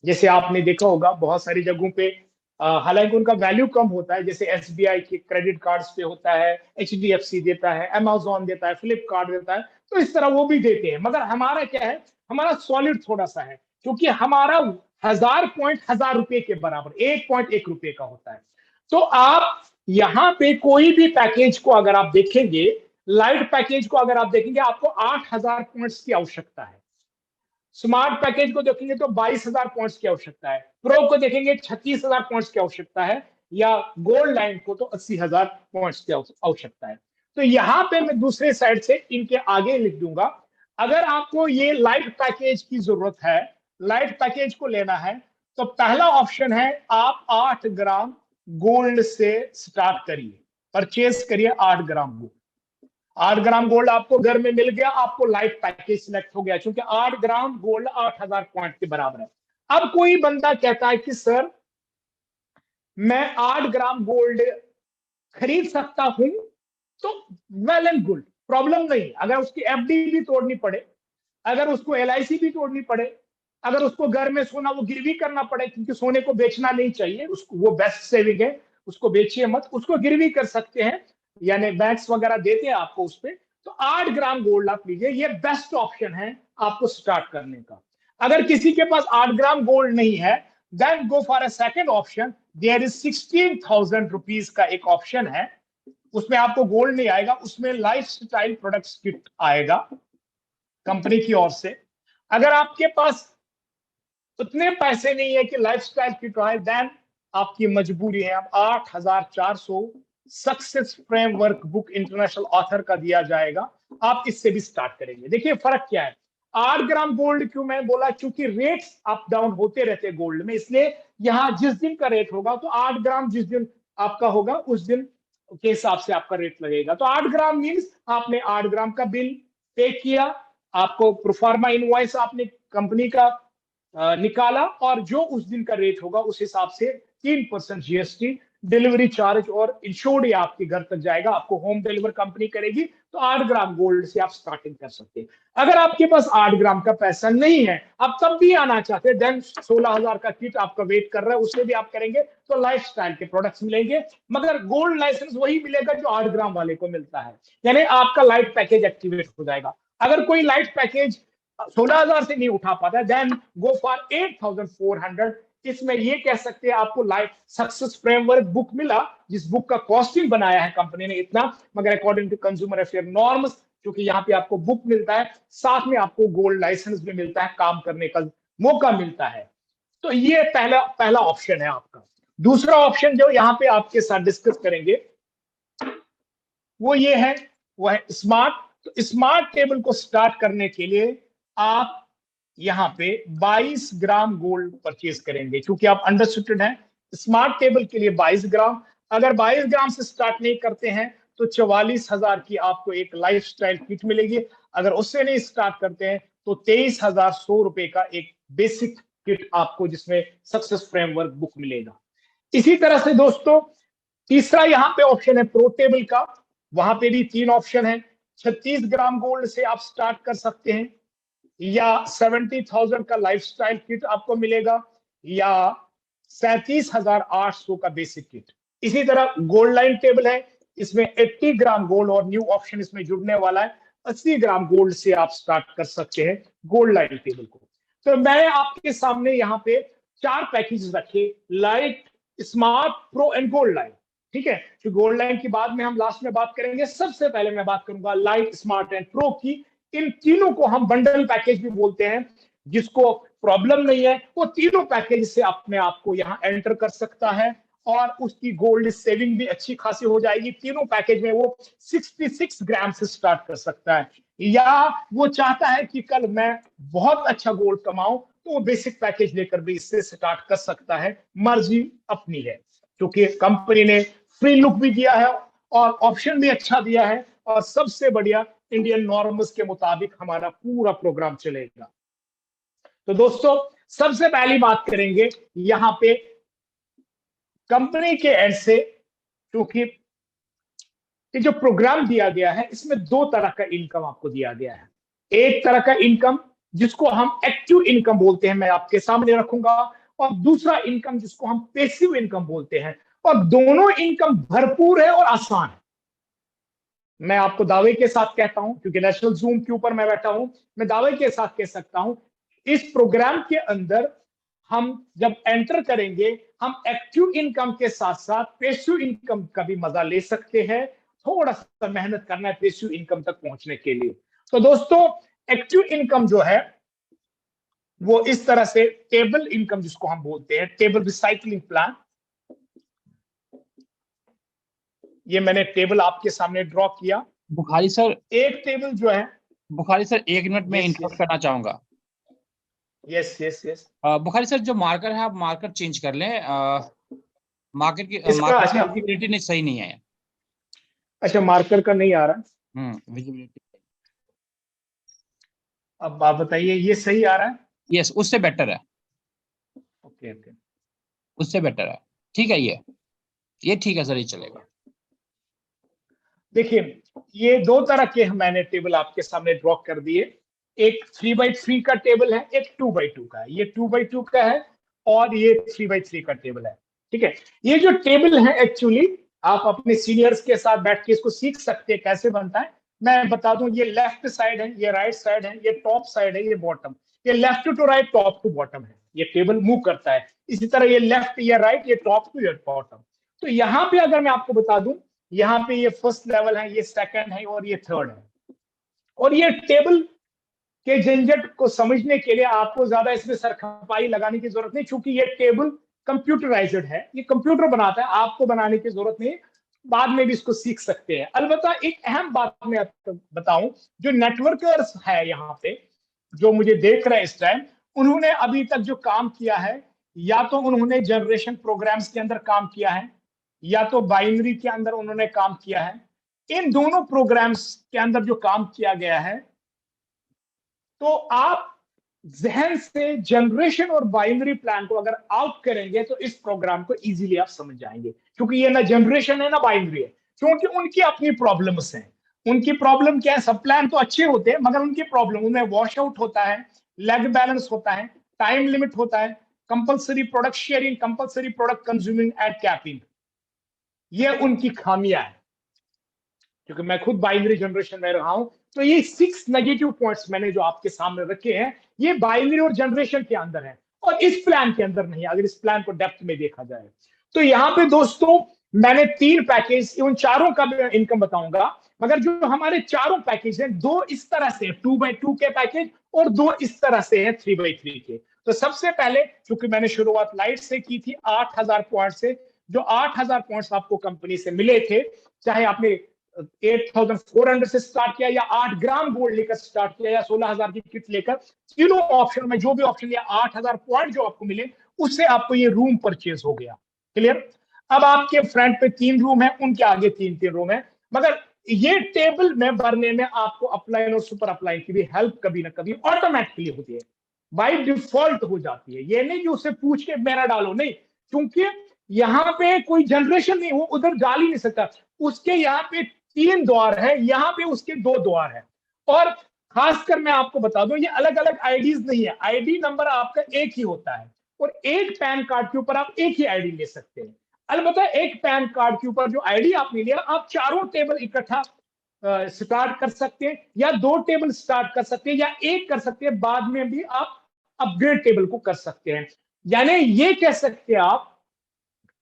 जैसे आपने देखा होगा बहुत सारी जगहों पे, हालांकि उनका वैल्यू कम होता है, जैसे एसबीआई के क्रेडिट कार्ड्स पे होता है, एचडीएफसी देता है, अमेजोन देता है, फ्लिपकार्ट देता है, तो इस तरह वो भी देते हैं। मगर हमारा क्या है, हमारा सॉलिड थोड़ा सा है, क्योंकि हमारा 1000 पॉइंट 1000 रुपए के बराबर, 1 पॉइंट 1 रुपए का होता है। तो आप यहाँ पे कोई भी पैकेज को अगर आप देखेंगे, लाइट पैकेज को अगर आप देखेंगे, आपको 8000 पॉइंट्स की आवश्यकता है। स्मार्ट पैकेज को देखेंगे तो 22000 पॉइंट्स की आवश्यकता है, प्रो को देखेंगे 36000 पॉइंट्स की आवश्यकता है, या गोल्ड लाइन को तो 80000 पॉइंट्स की आवश्यकता है। तो यहाँ पे मैं दूसरे साइड से इनके आगे लिख दूंगा, अगर आपको ये लाइट पैकेज की जरूरत है, लाइट पैकेज को लेना है, तो पहला ऑप्शन है आप 8 ग्राम गोल्ड से स्टार्ट करिए, परचेज करिए 8 ग्राम गोल्ड। 8 ग्राम गोल्ड आपको घर में मिल गया, आपको लाइट पैकेज सिलेक्ट हो गया, क्योंकि 8 ग्राम गोल्ड 8000 पॉइंट के बराबर है। अब कोई बंदा कहता है कि सर मैं 8 ग्राम गोल्ड खरीद सकता हूं, तो वेल एंड गुड, प्रॉब्लम नहीं। अगर उसकी एफडी भी तोड़नी पड़े, अगर उसको एलआईसी भी तोड़नी पड़े, अगर उसको घर में सोना वो गिरवी करना पड़े, क्योंकि सोने को बेचना नहीं चाहिए, उसको वो बेस्ट सेविंग है, उसको बेचिए मत, उसको गिरवी कर सकते हैं, यानी बैंक्स वगैरह देते हैं आपको उस पे। तो 8 ग्राम गोल्ड आप लीजिए, ये बेस्ट ऑप्शन है आपको स्टार्ट करने का। अगर किसी के पास 8 ग्राम गोल्ड नहीं है, then go for a second option. There is 16,000 rupees का एक ऑप्शन है, उसमें आपको गोल्ड नहीं आएगा, उसमें लाइफस्टाइल प्रोडक्ट्स किट आएगा कंपनी की ओर से। अगर आपके पास उतने पैसे नहीं है कि लाइफस्टाइल किट आए, देन आपकी मजबूरी है, अब 8400 success framework book international author का दिया जाएगा, आप इससे भी स्टार्ट करेंगे। देखिए फर्क क्या है, 8 ग्राम गोल्ड क्यों मैं बोला, क्योंकि रेट्स अप डाउन होते रहते हैं गोल्ड में, इसलिए यहां जिस दिन का रेट होगा, तो 8 ग्राम जिस दिन आपका होगा उस दिन के हिसाब से आपका रेट लगेगा। तो 8 ग्राम मीन्स आपने 8 ग्राम का बिल पे किया, आपको प्रोफार्मा इनवॉइस आपने कंपनी का निकाला, और जो उस दिन का रेट होगा उस हिसाब से 3% जीएसटी, डिलीवरी चार्ज और इंश्योर्ड आपके घर तक जाएगा, आपको होम डिलीवर कंपनी करेगी। तो 8 ग्राम गोल्ड से आप स्टार्टिंग कर सकते हैं। अगर आपके पास 8 ग्राम का पैसा नहीं है, आप तब भी आना चाहते हैं, देन 16000 का किट आपका वेट कर रहा है, उससे भी आप करेंगे तो लाइफस्टाइल के प्रोडक्ट्स मिलेंगे, मगर गोल्ड लाइसेंस वही मिलेगा जो 8 ग्राम वाले को मिलता है, यानी आपका लाइट पैकेज एक्टिवेट हो जाएगा। अगर कोई लाइट पैकेज 16000 से नहीं उठा पाता है, देन गो फॉर 8400। इसमें ये कह सकते हैं आपको लाइफ सक्सेस फ्रेमवर्क बुक मिला, जिस बुक का कॉस्टिंग बनाया है कंपनी ने इतना, मगर according to consumer affair norms, क्योंकि यहाँ पे आपको बुक मिलता है, साथ में आपको गोल्ड लाइसेंस भी मिलता है, काम करने का मौका मिलता है। तो ये पहला ऑप्शन है आपका। दूसरा ऑप्शन जो यहाँ पे आपके साथ डिस्कस करेंगे वो ये है, वो है स्मार्ट। तो स्मार्ट टेबल को स्टार्ट करने के लिए आप यहाँ पे 22 ग्राम गोल्ड परचेज करेंगे, क्योंकि आप अंडरसिटेड हैं। स्मार्ट टेबल के लिए 22 ग्राम, अगर 22 ग्राम से स्टार्ट नहीं करते हैं तो 44000 की आपको एक लाइफस्टाइल किट मिलेगी, अगर उससे नहीं स्टार्ट करते हैं तो 23,100 रुपए का एक बेसिक किट आपको जिसमें सक्सेस फ्रेमवर्क बुक मिलेगा। इसी तरह से दोस्तों तीसरा यहाँ पे ऑप्शन है प्रो टेबल का, वहां पे भी 3 ऑप्शन है। 36 ग्राम गोल्ड से आप स्टार्ट कर सकते हैं, या 70,000 का लाइफस्टाइल किट आपको मिलेगा, या 37,800 का बेसिक किट। इसी तरह गोल्ड लाइन टेबल है, इसमें 80 ग्राम गोल्ड और न्यू ऑप्शन इसमें जुड़ने वाला है, 80 ग्राम गोल्ड से आप स्टार्ट कर सकते हैं गोल्ड लाइन टेबल को। तो मैंने आपके सामने यहाँ पे 4 पैकेज रखे, light, smart, pro and gold line. ठीक है, तो गोल्ड लाइन की बाद में हम लास्ट में बात करेंगे। सबसे पहले मैं बात करूंगा लाइट, स्मार्ट एंड प्रो की। इन तीनों को हम बंडल पैकेज भी बोलते हैं। जिसको प्रॉब्लम नहीं है वो तीनों पैकेज से अपने आप को यहाँ एंटर कर सकता है और उसकी गोल्ड सेविंग भी अच्छी खासी हो जाएगी। तीनों पैकेज में वो 66 ग्राम से स्टार्ट कर सकता है, या वो चाहता है कि कल मैं बहुत अच्छा गोल्ड कमाऊं तो वो बेसिक पैकेज लेकर भी इससे स्टार्ट कर सकता है। मर्जी अपनी है, क्योंकि कंपनी ने फ्री लुक भी दिया है और ऑप्शन भी अच्छा दिया है, और सबसे बढ़िया इंडियन नॉर्म्स के मुताबिक हमारा पूरा प्रोग्राम चलेगा। तो दोस्तों सबसे पहली बात करेंगे यहां पे कंपनी के एंड से, क्योंकि ये जो प्रोग्राम दिया गया है इसमें 2 तरह का इनकम आपको दिया गया है। एक तरह का इनकम जिसको हम एक्टिव इनकम बोलते हैं, मैं आपके सामने रखूंगा, और दूसरा इनकम जिसको हम पैसिव इनकम बोलते हैं। और दोनों इनकम भरपूर है और आसान है। मैं आपको दावे के साथ कहता हूं, क्योंकि नेशनल जूम के ऊपर मैं बैठा हूं, मैं दावे के साथ कह सकता हूं इस प्रोग्राम के अंदर हम जब एंटर करेंगे हम एक्टिव इनकम के साथ साथ पैसिव इनकम का भी मजा ले सकते हैं। थोड़ा सा मेहनत करना है पैसिव इनकम तक पहुंचने के लिए। तो दोस्तों एक्टिव इनकम जो है वो इस तरह से, टेबल इनकम जिसको हम बोलते हैं, टेबल रिसाइकलिंग प्लान, ये मैंने टेबल आपके सामने ड्रॉ किया। बुखारी सर, एक टेबल जो है, बुखारी सर 1 मिनट में इंटरप्ट करना चाहूंगा। Yes yes yes. Bukhari sir जो मार्कर है आप मार्कर चेंज कर लें। मार्कर की विजिबिलिटी नहीं सही नहीं है। अच्छा, मार्कर का नहीं आ रहा। विजिबिलिटी। अब आप बताइए ये सही आ रहा है? यस, उससे बेटर है। ओके ओके, उससे बेटर है। ठीक है, ये ठीक है सर, ये चलेगा। देखिए ये 2 तरह के मैंने टेबल आपके सामने ड्रॉ कर दिए। एक 3x3 का टेबल है, एक 2x2 का है। ये 2x2 का है और ये 3x3 का टेबल है। ठीक है, ये जो टेबल है एक्चुअली आप अपने सीनियर्स के साथ बैठ के इसको सीख सकते हैं कैसे बनता है। मैं बता दूं, ये लेफ्ट साइड है, ये राइट साइड है, ये टॉप साइड है, ये बॉटम, ये left to right, top to bottom है। ये टेबल मूव करता है इसी तरह, ये लेफ्ट, ये राइट, ये टॉप टू, ये बॉटम। तो यहाँ पे अगर मैं आपको बता दूं, यहाँ पे ये फर्स्ट लेवल है, ये सेकंड है और ये थर्ड है। और ये टेबल के झंझट को समझने के लिए आपको ज्यादा इसमें सरखपाई लगाने की जरूरत नहीं, क्योंकि ये टेबल कंप्यूटराइज्ड है, ये कंप्यूटर बनाता है, आपको बनाने की जरूरत नहीं। बाद में भी इसको सीख सकते हैं। अलबत्ता एक अहम बात मैं आपको बताऊं, जो नेटवर्कर्स है यहाँ पे जो मुझे देख रहे हैं इस टाइम, उन्होंने अभी तक जो काम किया है, या तो उन्होंने जनरेशन प्रोग्राम्स के अंदर काम किया है, या तो बाइनरी के अंदर उन्होंने काम किया है। इन दोनों प्रोग्राम्स के अंदर जो काम किया गया है, तो आप जहन से जनरेशन और बाइनरी प्लान को अगर आउट करेंगे तो इस प्रोग्राम को इजीली आप समझ जाएंगे, क्योंकि ये ना जनरेशन है ना बाइनरी है। क्योंकि उनकी अपनी प्रॉब्लम्स हैं। उनकी प्रॉब्लम क्या है? सब प्लान तो अच्छे होते हैं मगर उनकी प्रॉब्लम, उनमें वॉश आउट होता है, लेग बैलेंस होता है, टाइम लिमिट होता है, compulsory product sharing, compulsory product consuming and capping, ये उनकी खामियां है। क्योंकि मैं खुद बाइनरी जनरेशन में रहा हूं, तो ये 6 नेगेटिव पॉइंट्स मैंने जो आपके सामने रखे हैं, ये बाइनरी और जनरेशन के अंदर है और इस प्लान के अंदर नहीं, अगर इस प्लान को डेप्थ में देखा जाए। तो यहाँ पे दोस्तों मैंने 3 पैकेज, उन चारों का भी इनकम बताऊंगा, मगर जो हमारे चारों पैकेज हैं, 2 इस तरह से 2x2 के पैकेज और 2 इस तरह से हैं 3x3 के। तो सबसे पहले, क्योंकि मैंने शुरुआत लाइट से की थी 8,000 पॉइंट से, जो 8,000 पॉइंट्स आपको कंपनी से मिले थे, चाहे आपने 8,400 से स्टार्ट किया या 8 ग्राम गोल्ड लेकर स्टार्ट किया या 16,000 की किट लेकर, तीनों ऑप्शन में जो भी ऑप्शन लिया, 8,000 पॉइंट जो आपको मिले उससे आपको ये रूम परचेज हो गया। क्लियर? अब आपके फ्रंट पे 3 रूम है, उनके आगे 3 रूम है, मगर ये टेबल में भरने में आपको अपलाइन और सुपर अपलाइन की भी हेल्प कभी ना कभी ऑटोमेटिकली होती है, बाय डिफॉल्ट हो जाती है। ये नहीं कि उसे पूछ के मेरा डालो, नहीं, क्योंकि यहाँ पे कोई जनरेशन नहीं, वो उधर डाल ही नहीं सकता। उसके यहाँ पे 3 द्वार है, यहाँ पे उसके 2 द्वार है। और खासकर मैं आपको बता दूं, ये अलग अलग आईडीज नहीं है, आईडी नंबर आपका एक ही होता है और एक पैन कार्ड के ऊपर आप एक ही आईडी ले सकते हैं। अलबत्ता एक पैन कार्ड के ऊपर जो आईडी आपने लिया, आप चारों टेबल इकट्ठा स्टार्ट कर सकते हैं, या 2 टेबल स्टार्ट कर सकते हैं, या एक कर सकते हैं, बाद में भी आप अपग्रेड टेबल को कर सकते हैं। यानी ये कह सकते हैं आप,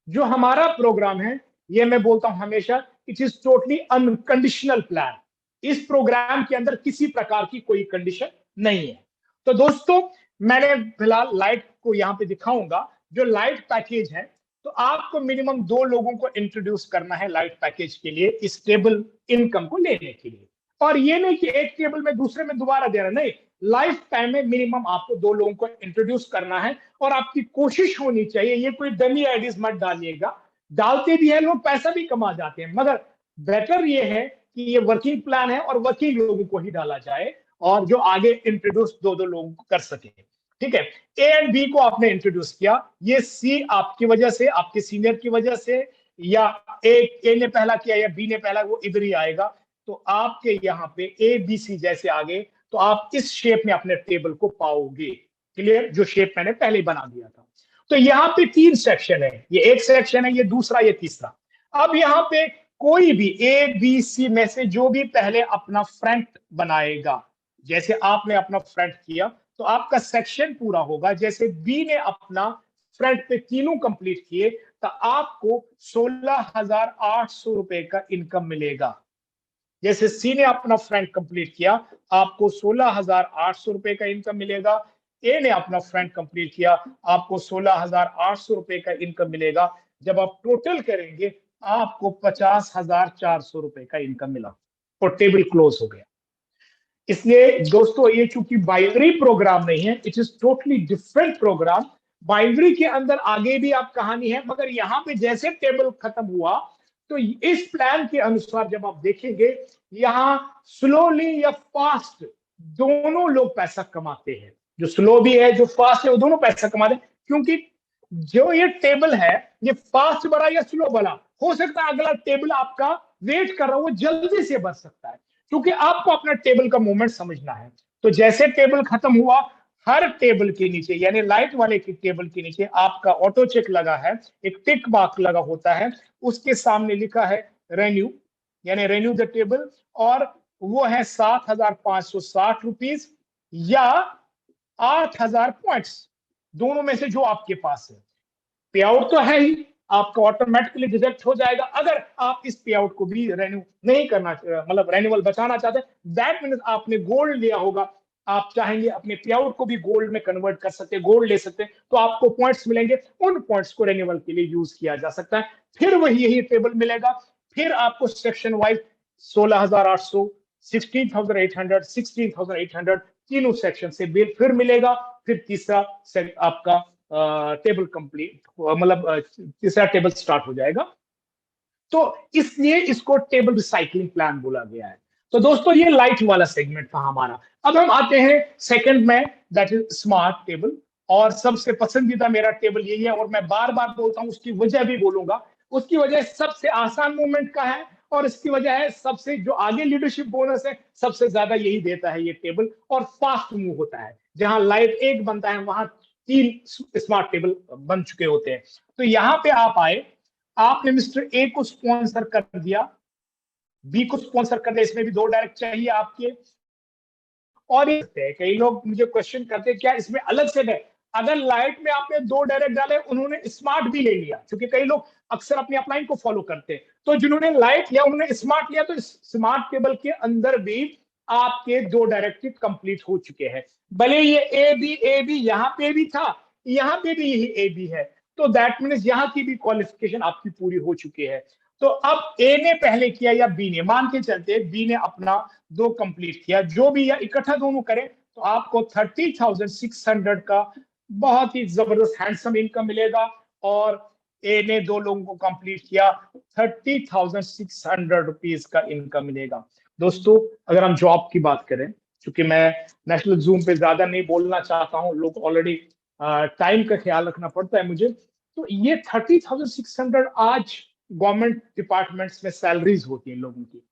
जो हमारा प्रोग्राम है, ये मैं बोलता हूं हमेशा, it is totally unconditional plan. इस प्रोग्राम के अंदर किसी प्रकार की कोई कंडीशन नहीं है। तो दोस्तों, मैंने फिलहाल लाइट को यहां पे दिखाऊंगा। जो लाइट पैकेज है, तो आपको मिनिमम 2 लोगों को इंट्रोड्यूस करना है लाइट पैकेज के लिए, इस टेबल इनकम को लेने के लिए। और ये नहीं कि एक टेबल में दूसरे में दोबारा देना, नहीं, लाइफ टाइम में मिनिमम आपको 2 लोगों को इंट्रोड्यूस करना है। और आपकी कोशिश होनी चाहिए, ये कोई डमी आईडीज मत डालिएगा, डालते भी है लोग, पैसा भी कमा जाते हैं, मगर बेटर ये है कि ये वर्किंग प्लान है और वर्किंग लोगों को ही डाला जाए, और जो आगे इंट्रोड्यूस 2 लोगों को कर सके। ठीक है, ए एंड बी को आपने इंट्रोड्यूस किया, ये सी आपकी वजह से, आपके सीनियर की वजह से, या ए ने पहला किया या बी ने पहला, वो इधर ही आएगा। तो आपके यहाँ पे ए बी सी जैसे आगे, तो आप इस शेप में अपने टेबल को पाओगे। क्लियर, जो शेप मैंने पहले ही बना दिया था। तो यहाँ पे 3 सेक्शन है, ये एक सेक्शन है, ये दूसरा, ये तीसरा। अब यहाँ पे कोई भी ए बी सी में से जो भी पहले अपना फ्रंट बनाएगा, जैसे आपने अपना फ्रंट किया तो आपका सेक्शन पूरा होगा। जैसे बी ने अपना फ्रंट पे तीनों कंप्लीट किए, तो आपको 16,800 रुपए का इनकम मिलेगा। जैसे सी ने अपना फ्रंट कंप्लीट किया, आपको 16,800 रुपए का इनकम मिलेगा। ए ने अपना फ्रंट कंप्लीट किया, आपको 16,800 रुपए का इनकम मिलेगा। जब आप टोटल करेंगे, आपको 50,400 रुपए का इनकम मिला और टेबल क्लोज हो गया। इसलिए दोस्तों, ये चूंकि बाइनरी प्रोग्राम नहीं है, it is totally different program. Binary के अंदर आगे भी आप कहानी है, मगर यहाँ पे जैसे टेबल खत्म हुआ, तो इस प्लान के अनुसार जब आप देखेंगे, यहाँ स्लोली या फास्ट दोनों लोग पैसा कमाते हैं। जो स्लो भी है, जो फास्ट है, वो दोनों पैसा कमाते हैं। क्योंकि जो ये टेबल है, ये फास्ट बढ़ा या स्लो बढ़ा, हो सकता है अगला टेबल आपका वेट कर रहा हो, वो जल्दी से बढ़ सकता है, क्योंकि आपको अपना टेबल का मूवमेंट समझना है। तो जैसे टेबल खत्म हुआ, हर टेबल के नीचे, यानी लाइट वाले की टेबल के नीचे आपका ऑटो चेक लगा है, एक टिक मार्क लगा होता है, उसके सामने लिखा है रेन्यू, यानी रेन्यू द टेबल, और वो है 7,560 रुपीज या 8,000 पॉइंट्स, दोनों में से जो आपके पास है। पे आउट तो है ही, आपका ऑटोमेटिकली डिडक्ट हो जाएगा। अगर आप इस पे आउट को भी रेन्यू नहीं करना, मतलब रेन्यूअल बचाना चाहते हैं, दैट मीन्स आपने गोल्ड लिया होगा, आप चाहेंगे अपने पे आउट को भी गोल्ड में कन्वर्ट कर सकते हैं, गोल्ड ले सकते हैं, तो आपको पॉइंट्स मिलेंगे, उन पॉइंट्स को रेन्यूअल के लिए यूज किया जा सकता है। फिर वही यही टेबल मिलेगा, फिर आपको सेक्शन वाइज 16,800, 16,800, 16,800 तीनों सेक्शन से बिल फिर मिलेगा। फिर तीसरा आपका टेबल कंप्लीट, मतलब तीसरा टेबल स्टार्ट हो जाएगा। तो इसलिए इसको टेबल रिसाइकलिंग प्लान बोला गया है। तो दोस्तों, ये लाइट वाला सेगमेंट था हमारा। अब हम आते हैं सेकंड में, दैट इज स्मार्ट टेबल। और सबसे पसंदीदा मेरा टेबल यही है, और मैं बार बार बोलता हूं, उसकी वजह भी बोलूंगा। उसकी वजह सबसे आसान मूवमेंट का है, और इसकी वजह है सबसे जो आगे लीडरशिप बोनस है, सबसे ज्यादा यही देता है ये टेबल, और फास्ट मूव होता है। जहां लाइट एक बनता है, वहां 3 स्मार्ट टेबल बन चुके होते हैं। तो यहां पे आप आए, आपने मिस्टर ए को स्पॉन्सर कर दिया, बी को स्पॉन्सर कर दिया, इसमें भी 2 डायरेक्ट चाहिए आपके। और कई लोग मुझे क्वेश्चन करते हैं, क्या इसमें अलग से है? अगर लाइट में आपने 2 डायरेक्ट डाले, उन्होंने स्मार्ट भी ले लिया, क्योंकि कई लोग अक्सर अपनी अपलाइन को फॉलो करते हैं। तो जिन्होंने लाइट लिया, उन्होंने स्मार्ट लिया, तो स्मार्ट टेबल के अंदर भी आपके 2 डायरेक्टिव कंप्लीट हो चुके हैं। भले ये ए बी यहां पे भी था, यहां पे भी यही ए बी है, तो दैट मीन्स यहां की भी क्वालिफिकेशन आपकी पूरी हो चुकी है। तो अब ए ने पहले किया या बी ने, मान के चलते बी ने अपना 2 कंप्लीट किया, जो भी, या इकट्ठा दोनों करें, तो आपको 30,600 का बहुत ही जबरदस्त हैंडसम इनकम मिलेगा। और ए ने 2 लोगों को कंप्लीट किया, 30,600 रुपीज का इनकम मिलेगा। दोस्तों अगर हम जॉब की बात करें, क्योंकि मैं नेशनल जूम पे ज्यादा नहीं बोलना चाहता हूँ, लोग ऑलरेडी टाइम का ख्याल रखना पड़ता है मुझे, तो ये 30,600 आज गवर्नमेंट डिपार्टमेंट्स में सैलरीज होती हैं लोगों की।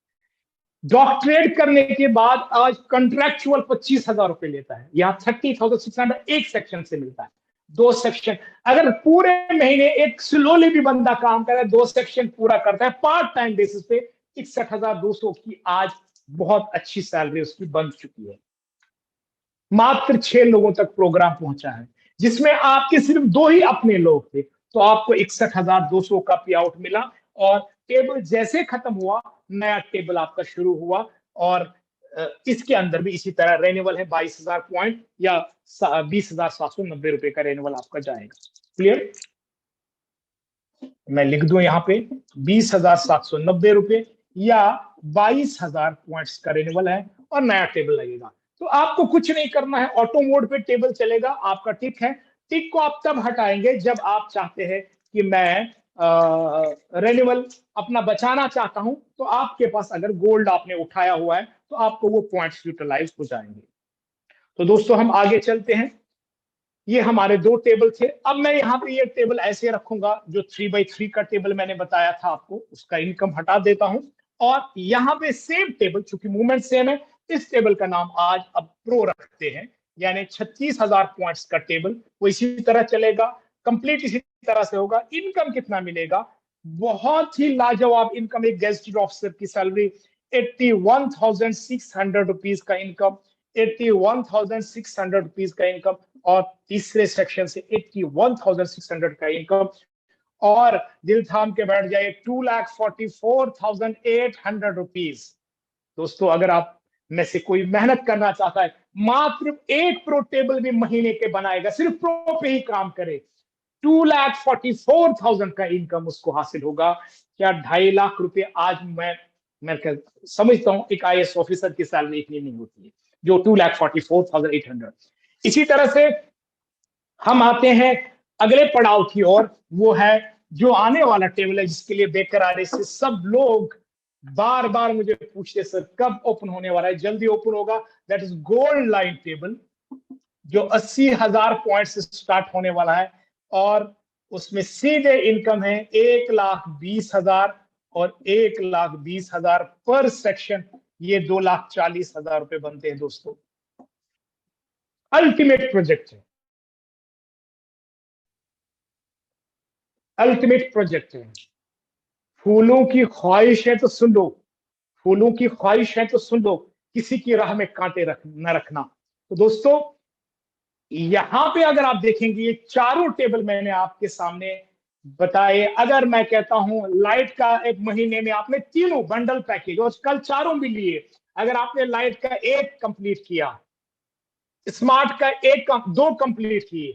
डॉक्टरेट करने के बाद आज कॉन्ट्रैक्चुअल 25,000 रुपए लेता है, यहाँ 30,600 एक सेक्शन से मिलता है। 2 सेक्शन, अगर पूरे महीने एक स्लोली भी बंदा काम करे, 2 सेक्शन पूरा करता है पार्ट टाइम बेसिस पे, 61,200 की आज बहुत अच्छी सैलरी उसकी बन चुकी है। मात्र 6 लोगों तक प्रोग्राम पहुंचा है, जिसमें आपके सिर्फ 2 ही अपने लोग थे, तो आपको 61,200 का पे आउट मिला। और टेबल जैसे खत्म हुआ, नया टेबल आपका शुरू हुआ, और इसके अंदर भी इसी तरह रेन्यूअल है 22,000 पॉइंट या 20,790 रुपए का रेन्यूअल आपका जाएगा। क्लियर? मैं लिख दूं यहाँ पे 20,790 रुपए या 22,000 पॉइंट्स का रेन्यूअल है और नया टेबल लगेगा। तो आपको कुछ नहीं करना है, ऑटो मोड पे टेबल चलेगा, आपका टिक है। टिक को आप तब हटाएंगे जब आप चाहते हैं कि मैं रेन्यूअल अपना बचाना चाहता हूं, तो आपके पास अगर गोल्ड आपने उठाया हुआ है तो आपको वो पॉइंट्स यूटिलाइज हो जाएंगे। तो दोस्तों हम आगे चलते हैं। ये हमारे 2 टेबल थे। अब मैं यहाँ पे ये टेबल ऐसे रखूंगा, जो 3x3 का टेबल मैंने बताया था आपको, उसका इनकम हटा देता हूं, और यहाँ पे सेम टेबल, चूंकि मूवमेंट सेम है, इस टेबल का नाम आज अब प्रो रखते हैं, यानी 36,000 पॉइंट्स का टेबल वो इसी तरह चलेगा, कंप्लीट इसी तरह से होगा। इनकम कितना मिलेगा? बहुत ही लाजवाब इनकम। एक गेजेटेड ऑफिसर की सैलरी 81,600 रुपीज का इनकम, 81,600 रुपीज का इनकम, और तीसरे सेक्शन से 81,600 का इनकम, और दिल थाम के बैठ जाए 2,44,800 रुपीज। दोस्तों अगर आप में से कोई मेहनत करना चाहता है, मात्र एक प्रो टेबल भी महीने के बनाएगा, सिर्फ प्रो पे ही काम करे, 2,44,000 का इनकम उसको हासिल होगा। क्या 2.5 लाख रुपए आज मैं समझता हूं एक IAS ऑफिसर की सैलरी इतनी नहीं होती है, जो 2,44,800। इसी तरह से हम आते हैं अगले पड़ाव की ओर, वो है जो आने वाला टेबल है, जिसके लिए बेकरारी से सब लोग बार बार मुझे पूछते, सर कब ओपन होने वाला है? जल्दी ओपन होगा। That is gold line table, जो 80,000 पॉइंट से स्टार्ट होने वाला है, और उसमें सीधे इनकम है 1,20,000 और 1,20,000 पर सेक्शन, ये 2,40,000 रुपए बनते हैं। दोस्तों अल्टीमेट प्रोजेक्ट है, अल्टीमेट प्रोजेक्ट है। फूलों की ख्वाहिश है तो सुन लो, फूलों की ख्वाहिश है तो सुन लो, किसी की राह में कांटे न रखना। तो दोस्तों यहां पे अगर आप देखेंगे, ये चारों टेबल मैंने आपके सामने बताए। अगर मैं कहता हूं लाइट का एक महीने में आपने तीनों बंडल पैकेज, और कल चारों भी लिए, अगर आपने लाइट का 1 कंप्लीट किया, स्मार्ट का 2 कंप्लीट किए,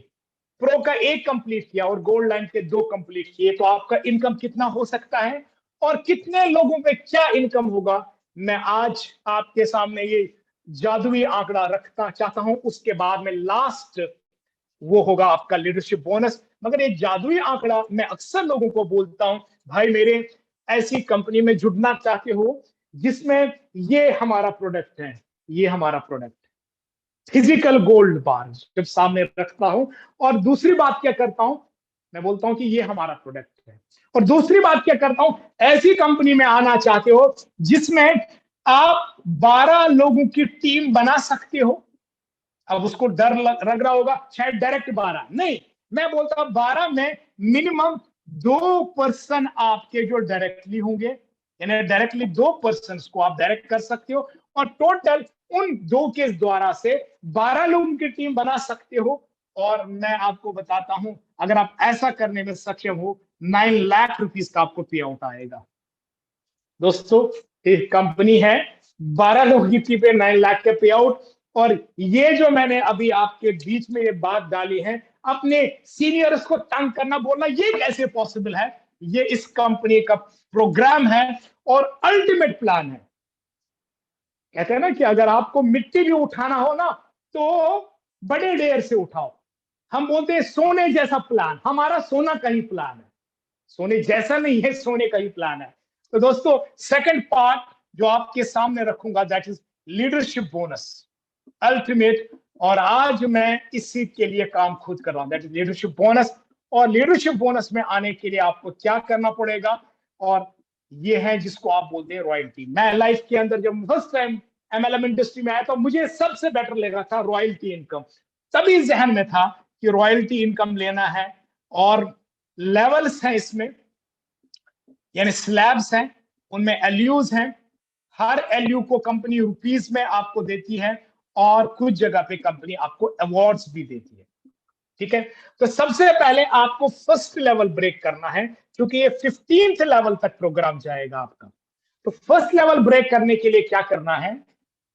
प्रो का 1 कंप्लीट किया, और गोल्ड लाइन के 2 कंप्लीट किए, तो आपका इनकम कितना हो सकता है और कितने लोगों पे क्या इनकम होगा, मैं आज आपके सामने ये जादुई आंकड़ा रखना चाहता हूं। उसके बाद में लास्ट वो होगा आपका लीडरशिप बोनस। मगर ये जादुई आंकड़ा मैं अक्सर लोगों को बोलता हूं, भाई मेरे ऐसी कंपनी में जुड़ना चाहते हो जिसमें ये हमारा प्रोडक्ट है, ये हमारा प्रोडक्ट फिजिकल गोल्ड बार जब सामने रखता हूं, और दूसरी बात क्या करता हूं, मैं बोलता हूं कि ये हमारा प्रोडक्ट है, और दूसरी बात क्या करता हूं, ऐसी कंपनी में आना चाहते हो जिसमें आप 12 लोगों की टीम बना सकते हो। अब उसको डर लग रहा होगा शायद डायरेक्ट 12 नहीं, मैं बोलता हूं 12 में मिनिमम 2 पर्सन आपके जो डायरेक्टली होंगे, यानी डायरेक्टली 2 पर्सन को आप डायरेक्ट कर सकते हो, और टोटल उन 2 के द्वारा से 12 लोगों की टीम बना सकते हो। और मैं आपको बताता हूं, अगर आप ऐसा करने में सक्षम हो, 9 लाख रुपीस का आपको पे आउट आएगा। दोस्तों एक कंपनी है, 12 लोगों की टीम पे 9 लाख का पे आउट, और ये जो मैंने अभी आपके बीच में ये बात डाली है, अपने सीनियर्स को तंग करना, बोलना ये कैसे पॉसिबल है, ये इस कंपनी का प्रोग्राम है और अल्टीमेट प्लान है। कहते हैं ना कि अगर आपको मिट्टी भी उठाना हो ना, तो बड़े ढेर से उठाओ। हम बोलते हैं सोने जैसा प्लान, हमारा सोना का ही प्लान है। सोने जैसा नहीं है, सोने का ही प्लान है। तो दोस्तों सेकंड पार्ट जो आपके सामने रखूंगा that is leadership bonus ultimate, और आज मैं इस सीट के लिए काम खुद कर रहा हूं, दैट इज लीडरशिप बोनस। और लीडरशिप बोनस में आने के लिए आपको क्या करना पड़ेगा, और ये है जिसको आप बोलते हैं रॉयल्टी। मैं लाइफ के अंदर जब फर्स्ट टाइम एमएलएम इंडस्ट्री में आया तो मुझे सबसे बेटर लगा था रॉयल्टी इनकम। तभी जहन में था कि रॉयल्टी इनकम लेना है, और लेवल्स हैं इसमें, यानी स्लैब्स हैं, उनमें एलयूज हैं। हर एलयू को कंपनी रुपीस में आपको देती है, और कुछ जगह पे कंपनी आपको अवार्ड्स भी देती है। ठीक है, तो सबसे पहले आपको फर्स्ट लेवल ब्रेक करना है, क्योंकि ये 15th लेवल तक प्रोग्राम जाएगा आपका। तो फर्स्ट लेवल ब्रेक करने के लिए क्या करना है,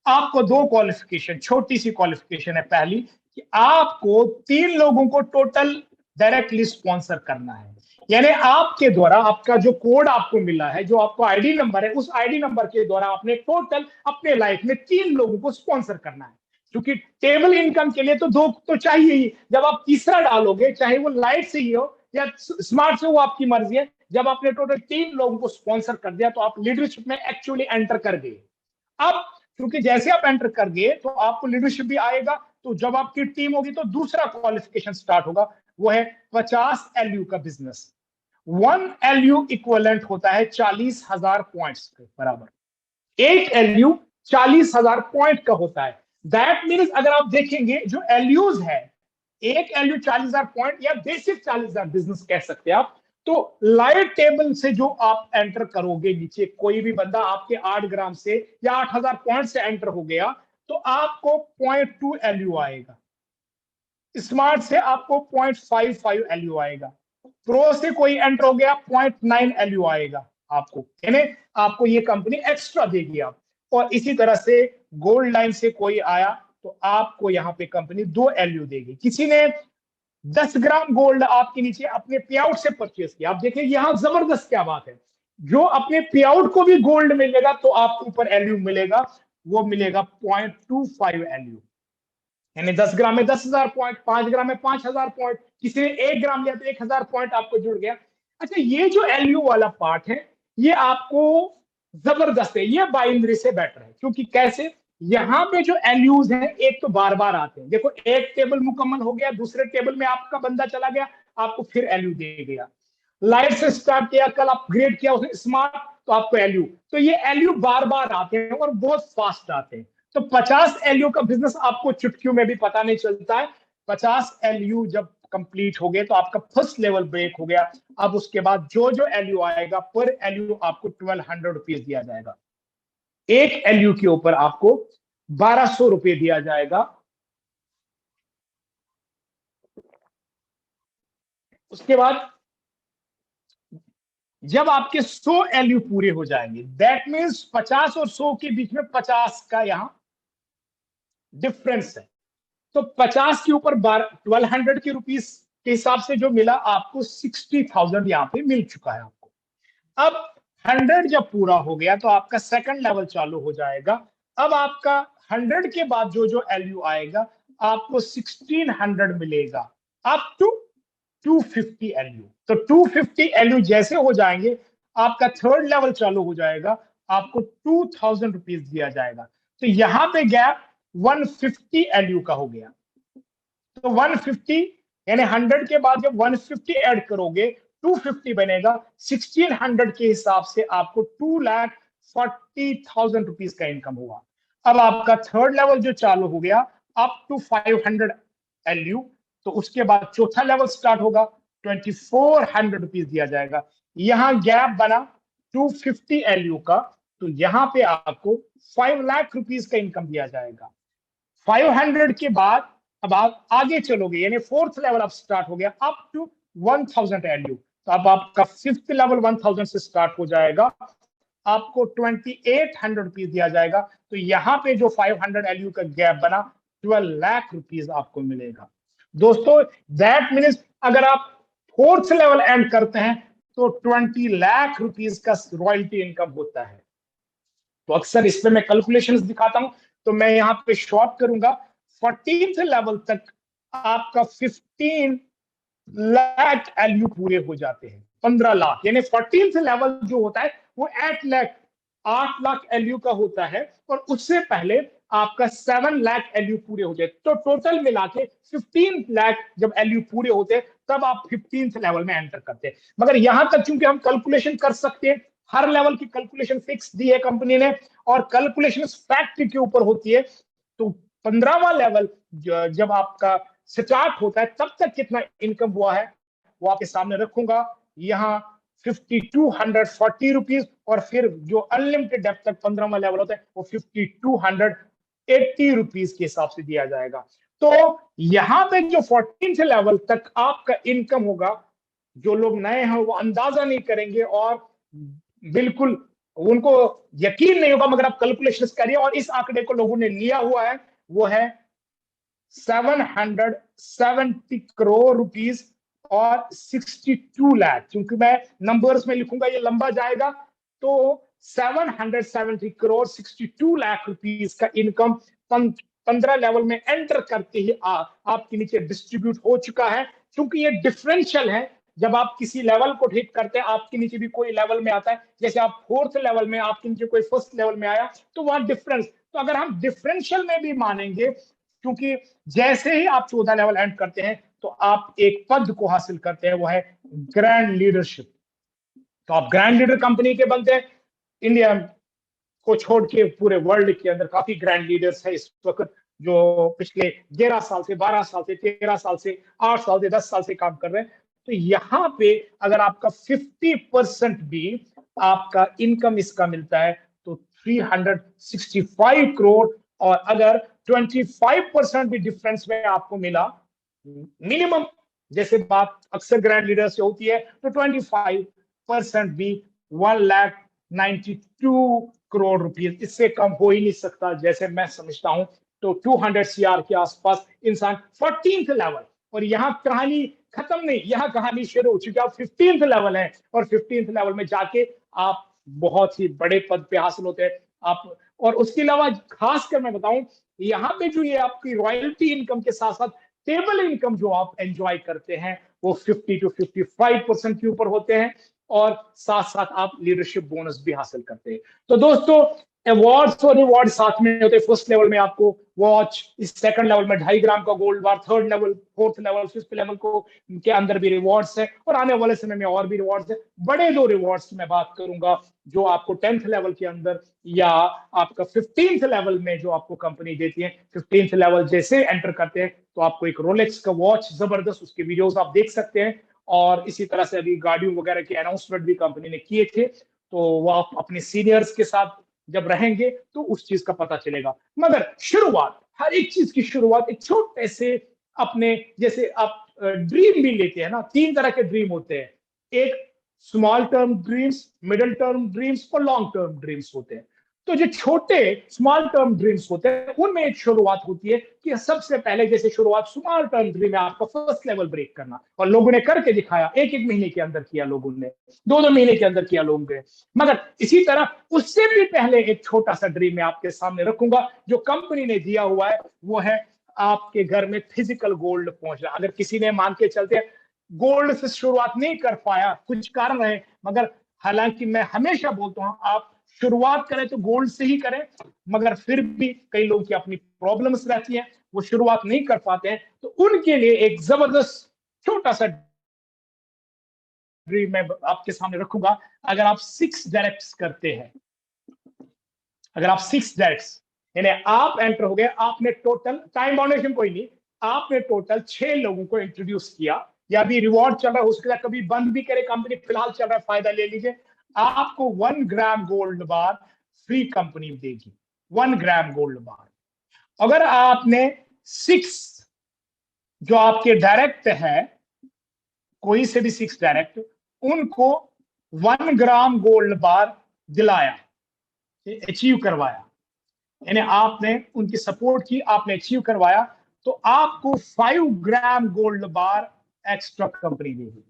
आपको 2 क्वालिफिकेशन, छोटी सी क्वालिफिकेशन है पहली, कि आपको 3 लोगों को टोटल डायरेक्टली स्पॉन्सर करना है। यानी आपके द्वारा आपका जो कोड आपको मिला है, जो आपको आईडी नंबर है, उस आईडी नंबर के द्वारा आपने टोटल अपने लाइफ में 3 लोगों को स्पॉन्सर करना है। क्योंकि टेबल इनकम के लिए तो 2 तो चाहिए ही। जब आप तीसरा डालोगे, चाहे वो लाइट से ही हो या स्मार्ट से, वो आपकी मर्जी है। जब आपने टोटल 3 लोगों को स्पॉन्सर कर दिया तो आप लीडरशिप में एक्चुअली एंटर कर गए। अब क्योंकि जैसे आप एंटर कर गए तो आपको लीडरशिप भी आएगा। तो जब आपकी टीम होगी तो दूसरा क्वालिफिकेशन स्टार्ट होगा, वो है 50 एलयू का बिजनेस। 1 एलयू इक्वलेंट होता है 40,000 पॉइंट्स के बराबर। 1 एलयू 40,000 पॉइंट का होता है। दैट मीन्स अगर आप देखेंगे जो एलयूज है, 1 एलयू 40,000 पॉइंट या बेसिक 40,000 बिजनेस कह सकते हैं आप। तो लाइट टेबल से जो आप एंटर करोगे नीचे, कोई भी बंदा आपके 8 ग्राम से या 8,000 पॉइंट से एंटर हो गया तो आपको 0.2 एलयू आएगा। स्मार्ट से आपको 0.55 एलयू आएगा। प्रो से कोई एंटर हो गया 0.9 एलयू आएगा आपको, यानी आपको ये कंपनी एक्स्ट्रा देगी आप। और इसी तरह से गोल्ड लाइन से कोई आया तो आपको यहाँ पे कंपनी 2 एलयू देगी। किसी ने 10 ग्राम गोल्ड आपके नीचे अपने पे आउट से परचेस किया, आप देखिए यहाँ जबरदस्त क्या बात है, जो अपने पे आउट को भी गोल्ड मिलेगा तो आपको ऊपर एलयू मिलेगा, वो मिलेगा 0.25 एलयू। यानी 10 ग्राम में 10,000 पॉइंट, 5 ग्राम में 5,000 पॉइंट, किसी ने 1 ग्राम लिया तो 1,000 पॉइंट आपको जुड़ गया। अच्छा, ये जो एलयू वाला पार्ट है ये आपको जबरदस्त है, ये बाइनरी से बेटर है। क्योंकि कैसे, यहाँ पे जो एलयूज हैं एक तो बार बार आते हैं। देखो, एक टेबल मुकम्मल हो गया, दूसरे टेबल में आपका बंदा चला गया, आपको फिर एलयू दे गया। लाइट से स्टार्ट किया, कल अपग्रेड किया उसने स्मार्ट, तो आपको एलयू। तो ये एलयू बार बार आते हैं और बहुत फास्ट आते हैं। तो 50 एलयू का बिजनेस आपको चुटकियों में भी पता नहीं चलता है। 50 एलयू जब कंप्लीट हो गए तो आपका फर्स्ट लेवल ब्रेक हो गया। अब उसके बाद जो जो एलयू आएगा, पर एलयू आपको 1200 रुपीज दिया जाएगा। 1 एलयू के ऊपर आपको 1200 रुपए दिया जाएगा। उसके बाद जब आपके 100 एलयू पूरे हो जाएंगे, दैट मीन्स 50 और 100 के बीच में 50 का यहां डिफरेंस है। तो 50 के ऊपर 1200 के रुपीस के हिसाब से जो मिला आपको 60,000 यहां पे मिल चुका है आपको। अब 100 जब पूरा हो गया तो आपका सेकंड लेवल चालू हो जाएगा। अब आपका 100 के बाद जो जो एलयू आएगा आपको 1600 मिलेगा अप टू 250 एलयू। तो 250 एलयू जैसे हो जाएंगे आपका थर्ड लेवल चालू हो जाएगा, आपको 2000 रुपीज दिया जाएगा। तो यहां पे गैप 150 एलयू का हो गया। तो 150 यानी 100 के बाद जब 150 ऐड करोगे 250 बनेगा। 1600 के हिसाब से आपको 2,40,000 रुपीज का इनकम हुआ। अब आपका थर्ड लेवल जो चालू हो गया अप टू 500 एलयू, तो उसके बाद चौथा लेवल स्टार्ट होगा, 2,400 रुपीज दिया जाएगा। यहां गैप बना 250 एलयू का, तो यहां पे आपको 5 लाख रुपीज का इनकम दिया जाएगा। 500 के बाद अब आप आगे चलोगे, यानी फोर्थ लेवल अब स्टार्ट हो गया अप टू 1000 एलयू। तो अब आपका फिफ्थ लेवल 1000 से स्टार्ट हो जाएगा, आपको 2,800 रुपीज दिया जाएगा। तो यहां पे जो 500 एलयू का गैप बना 12 लाख रुपीज आपको मिलेगा। दोस्तों, दैट मीन्स अगर आप फोर्थ लेवल एंड करते हैं तो 20 लाख रुपीज का रॉयल्टी इनकम होता है। तो अक्सर इस पे मैं कैलकुलेशंस दिखाता हूं, तो मैं यहां पे शॉर्ट करूंगा। 14th लेवल तक आपका 15 लाख एलयू पूरे हो जाते हैं। 15 लाख, यानी 14th लेवल जो होता है वो 8 लाख एलयू का होता है, और उससे पहले आपका 7 लाख एलयू पूरे हो जाए। तो टोटल मिला के 15 लाख जब एलयू पूरे होते हैं तब आप 15th लेवल में एंटर करते हैं। मगर यहां तक चूंकि हम कैलकुलेशन कर सकते हैं, हर लेवल की कैलकुलेशन फिक्स दी है कंपनी ने, और कैलकुलेशन फैक्ट के ऊपर होती है। तो 15वां लेवल जब आपका स्टार्ट होता है तब तक कितना इनकम हुआ है वो आपके सामने रखूंगा। यहाँ 5240 रुपीज, और फिर जो अनलिमिटेड डेप्थ तक 15वां लेवल होता है वो 5280 रुपीज के हिसाब से दिया जाएगा। तो यहां पे जो 14th लेवल तक आपका इनकम होगा, जो लोग नए हैं वो अंदाजा नहीं करेंगे और बिल्कुल उनको यकीन नहीं होगा, मगर आप कैलकुलेशन करिए। और इस आंकड़े को लोगों ने लिया हुआ है, वो है 770 करोड़ रुपीज और 62 लाख। क्योंकि मैं नंबर्स में लिखूंगा ये लंबा जाएगा, तो 770 करोड़ 62 लाख रुपीस का इनकम 15 लेवल में एंटर करते ही आपके नीचे डिस्ट्रीब्यूट हो चुका है। क्योंकि ये डिफरेंशियल है, जब आप किसी लेवल को हिट करते हैं आपके नीचे भी कोई लेवल में आता है, जैसे आप 4th लेवल में, आपके नीचे कोई 1st लेवल में आया, तो वहां डिफरेंस। तो अगर हम डिफरेंशियल में भी मानेंगे, क्योंकि जैसे ही आप 14 लेवल एंड करते हैं तो आप एक पद को हासिल करते हैं, वो है ग्रैंड लीडरशिप। तो आप ग्रैंड लीडर कंपनी के बनते हैं। इंडिया को छोड़ के पूरे वर्ल्ड के अंदर काफी ग्रैंड लीडर्स है इस वक्त, जो पिछले 11 साल से, 12 साल से, 13 साल से, 8 साल से, 10 साल से काम कर रहे हैं। तो यहाँ पे अगर आपका 50% भी आपका इनकम इसका मिलता है तो 365 करोड़, और अगर 25% भी डिफरेंस में आपको मिला मिनिमम, जैसे बात अक्सर ग्रैंड लीडर से होती है, तो 25% भी 1,92 करोड़ रुपए, इससे कम हो ही नहीं सकता जैसे मैं समझता हूं। तो 200 CR के आसपास इंसान 14th लेवल, और यहाँ कहानी खत्म नहीं, यहाँ कहानी शुरू हो चुकी है। आप 15th लेवल है, और 15th लेवल में जाके आप बहुत ही बड़े पद पे हासिल होते हैं आप। और उसके अलावा खासकर मैं बताऊं, यहाँ पे जो ये आपकी रॉयल्टी इनकम के साथ साथ टेबल इनकम जो आप एंजॉय करते हैं वो 50 to 55% के ऊपर होते हैं, और साथ साथ आप लीडरशिप बोनस भी हासिल करते हैं। तो दोस्तों, अवार्ड्स और रिवॉर्ड साथ में होते हैं। 1st लेवल में आपको वॉच, इस 2nd लेवल में 2.5 ग्राम का गोल्ड बार, 3rd level, 4th level, 5th level को के अंदर भी रिवॉर्ड्स है, और आने वाले समय में और भी रिवॉर्ड्स है। बड़े 2 रिवॉर्ड्स की मैं बात करूंगा जो आपको 10th लेवल के अंदर या आपका 15th लेवल में जो आपको कंपनी देती है। 15th लेवल जैसे एंटर करते हैं तो आपको एक रोलेक्स का वॉच जबरदस्त, उसके वीडियोस आप देख सकते हैं। और इसी तरह से अभी गाड़ियों वगैरह के अनाउंसमेंट भी कंपनी ने किए थे, तो वो आप अपने सीनियर्स के साथ जब रहेंगे तो उस चीज का पता चलेगा। मगर शुरुआत, हर एक चीज की शुरुआत एक छोटे से अपने, जैसे आप ड्रीम भी लेते हैं ना, 3 तरह के ड्रीम होते हैं। एक small term dreams, middle term dreams और लॉन्ग टर्म ड्रीम्स होते हैं। तो जो छोटे स्मॉल टर्म ड्रीम्स होते हैं उनमें एक शुरुआत होती है कि सबसे पहले जैसे शुरुआत स्मॉल टर्म ड्रीम है आपका 1st लेवल ब्रेक करना, और लोगों ने करके दिखाया, 1-1 महीने के अंदर किया लोगों ने, 2-2 महीने के अंदर किया लोगों ने। मगर इसी तरह उससे भी पहले एक छोटा सा ड्रीम मैं आपके सामने रखूंगा जो कंपनी ने दिया हुआ है, वो है आपके घर में फिजिकल गोल्ड पहुंचना। अगर किसी ने मान के चलते गोल्ड से शुरुआत नहीं कर पाया, कुछ कारण है, मगर हालांकि मैं हमेशा बोलता हूं आप शुरुआत करें तो गोल्ड से ही करें, मगर फिर भी कई लोगों की अपनी प्रॉब्लम्स रहती हैं, वो शुरुआत नहीं कर पाते हैं, तो उनके लिए एक जबरदस्त छोटा सा ड्रीम मैं आपके सामने रखूंगा। अगर आप 6 डायरेक्ट्स करते हैं, अगर आप 6 डायरेक्ट्स, यानी आप एंटर हो गए, आपने टोटल टाइम बाउंडेशन कोई नहीं, आपने टोटल 6 लोगों को इंट्रोड्यूस किया, या अभी रिवॉर्ड चल रहा है, उसके साथ कभी बंद भी करे कंपनी, फिलहाल चल रहा है, फायदा ले लीजिए। आपको 1 ग्राम गोल्ड बार फ्री कंपनी देगी, 1 ग्राम गोल्ड बार। अगर आपने 6 जो आपके डायरेक्ट है, कोई से भी 6 डायरेक्ट, उनको 1 ग्राम गोल्ड बार दिलाया, अचीव करवाया, यानी आपने उनकी सपोर्ट की, आपने अचीव करवाया, तो आपको 5 ग्राम गोल्ड बार एक्स्ट्रा कंपनी देगी।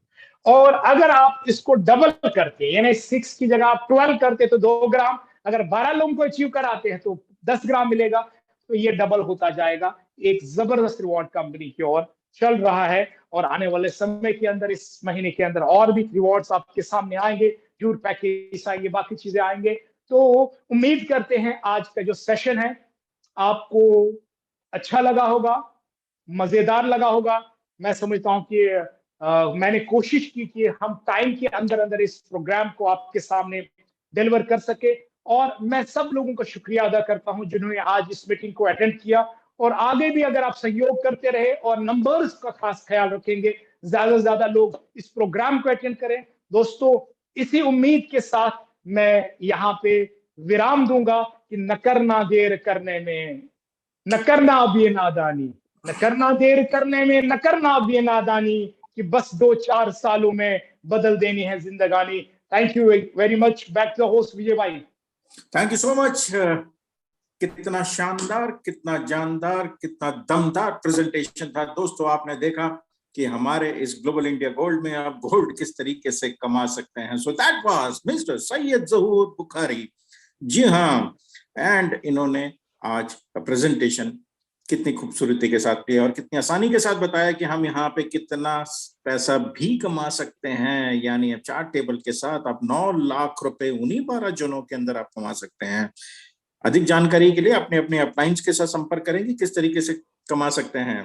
और अगर आप इसको डबल करते, यानी 6 की जगह आप 12 करते तो 2 ग्राम, अगर 12 लोगों को अचीव कराते हैं तो 10 ग्राम मिलेगा, तो ये डबल होता जाएगा। एक जबरदस्त रिवॉर्ड कंपनी की ओर चल रहा है और आने वाले समय के अंदर, इस महीने के अंदर और भी रिवॉर्ड्स आपके सामने आएंगे, टूर पैकेज आएंगे, बाकी चीजें आएंगे। तो उम्मीद करते हैं आज का जो सेशन है आपको अच्छा लगा होगा, मजेदार लगा होगा। मैं समझता हूं कि मैंने कोशिश की कि हम टाइम के अंदर अंदर इस प्रोग्राम को आपके सामने डिलीवर कर सके, और मैं सब लोगों का शुक्रिया अदा करता हूं जिन्होंने आज इस मीटिंग को अटेंड किया। और आगे भी अगर आप सहयोग करते रहे और नंबर्स का खास ख्याल रखेंगे, ज्यादा से ज्यादा लोग इस प्रोग्राम को अटेंड करें। दोस्तों, इसी उम्मीद के साथ मैं यहाँ पे विराम दूंगा कि न करना देर करने में, न करना अब ये नादानी, न करना देर करने में, न करना अब ये नादानी, कि बस 2-4 सालों में बदल देनी है जिंदगानी। Thank you very much. Back to the host Vijay भाई। Thank you so much. कितना शानदार, कितना जानदार, कितना दमदार प्रेजेंटेशन था दोस्तों। आपने देखा कि हमारे इस ग्लोबल इंडिया गोल्ड में आप गोल्ड किस तरीके से कमा सकते हैं। So that was mister Syed Zahoor Bukhari. जी हाँ, एंड इन्होंने आज प्रेजेंटेशन कितनी खूबसूरती के साथ किया और कितनी आसानी के साथ बताया कि हम यहाँ पे कितना पैसा भी कमा सकते हैं। यानी चार्ट टेबल के साथ आप 9 लाख रुपए उन्हीं 12 जनों के अंदर आप कमा सकते हैं। अधिक जानकारी के लिए अपने अपने अपलाइंस के साथ संपर्क करेंगे किस तरीके से कमा सकते हैं।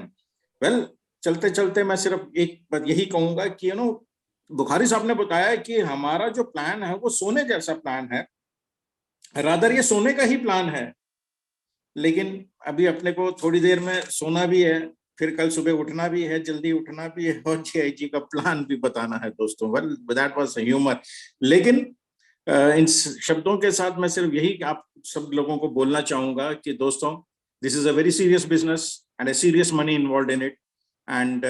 वेल, चलते चलते मैं सिर्फ एक बात यही कहूंगा कि बुखारी साहब ने बताया कि हमारा जो प्लान है वो सोने जैसा प्लान है, रादर ये सोने का ही प्लान है, लेकिन अभी अपने को थोड़ी देर में सोना भी है, फिर कल सुबह उठना भी है, जल्दी उठना भी है और GIG का प्लान भी बताना है दोस्तों। Well, that was humour. लेकिन इन शब्दों के साथ मैं सिर्फ यही आप सब लोगों को बोलना चाहूंगा कि दोस्तों, this is a very serious business and a serious money involve in it, and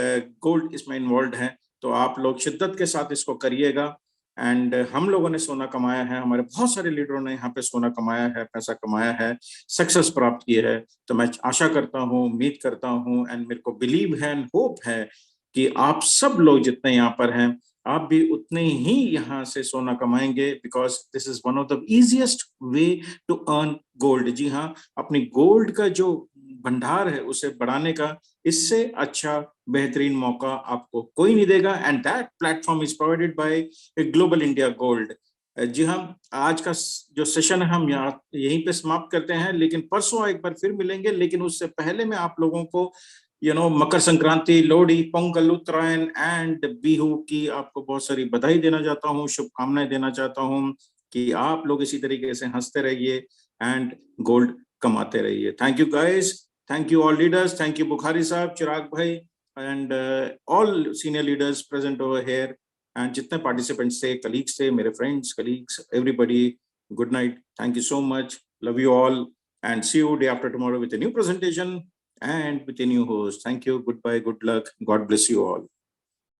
gold इसमें इन्वॉल्व है। तो आप लोग शिद्दत के साथ इसको करिएगा। एंड हम लोगों ने सोना कमाया है, हमारे बहुत सारे लीडरों ने यहाँ पे सोना कमाया है, पैसा कमाया है, सक्सेस प्राप्त की है। तो मैं आशा करता हूँ, उम्मीद करता हूँ, एंड मेरे को बिलीव है एंड होप है कि आप सब लोग जितने यहाँ पर हैं, आप भी उतने ही यहाँ से सोना कमाएंगे, because this is one of the easiest way to earn gold. जी हाँ, अपनी गोल्ड का जो भंडार है उसे बढ़ाने का इससे अच्छा बेहतरीन मौका आपको कोई नहीं देगा। And that platform is provided by Global India Gold. जी हाँ, आज का जो सेशन है हम यहाँ यहीं पे समाप्त करते हैं, लेकिन परसों एक बार फिर मिलेंगे। लेकिन उससे पहले मैं आप लोगों को मकर संक्रांति, लोहड़ी, पोंगल, उत्तरायण एंड बिहू की आपको बहुत सारी बधाई देना चाहता हूँ, शुभकामनाएं देना चाहता हूँ कि आप लोग इसी तरीके से हंसते रहिए एंड गोल्ड कमाते रहिए। Thank you guys, thank you all leaders, thank you Bukhari साहब, चिराग भाई and all senior leaders present over here, and जितने पार्टिसिपेंट्स थे, कलीग्स थे, मेरे friends, colleagues, everybody, good night, thank you so much, love you all, and see you day after tomorrow with a new presentation and with a new host. Thank you. Goodbye. Good luck. God bless you all.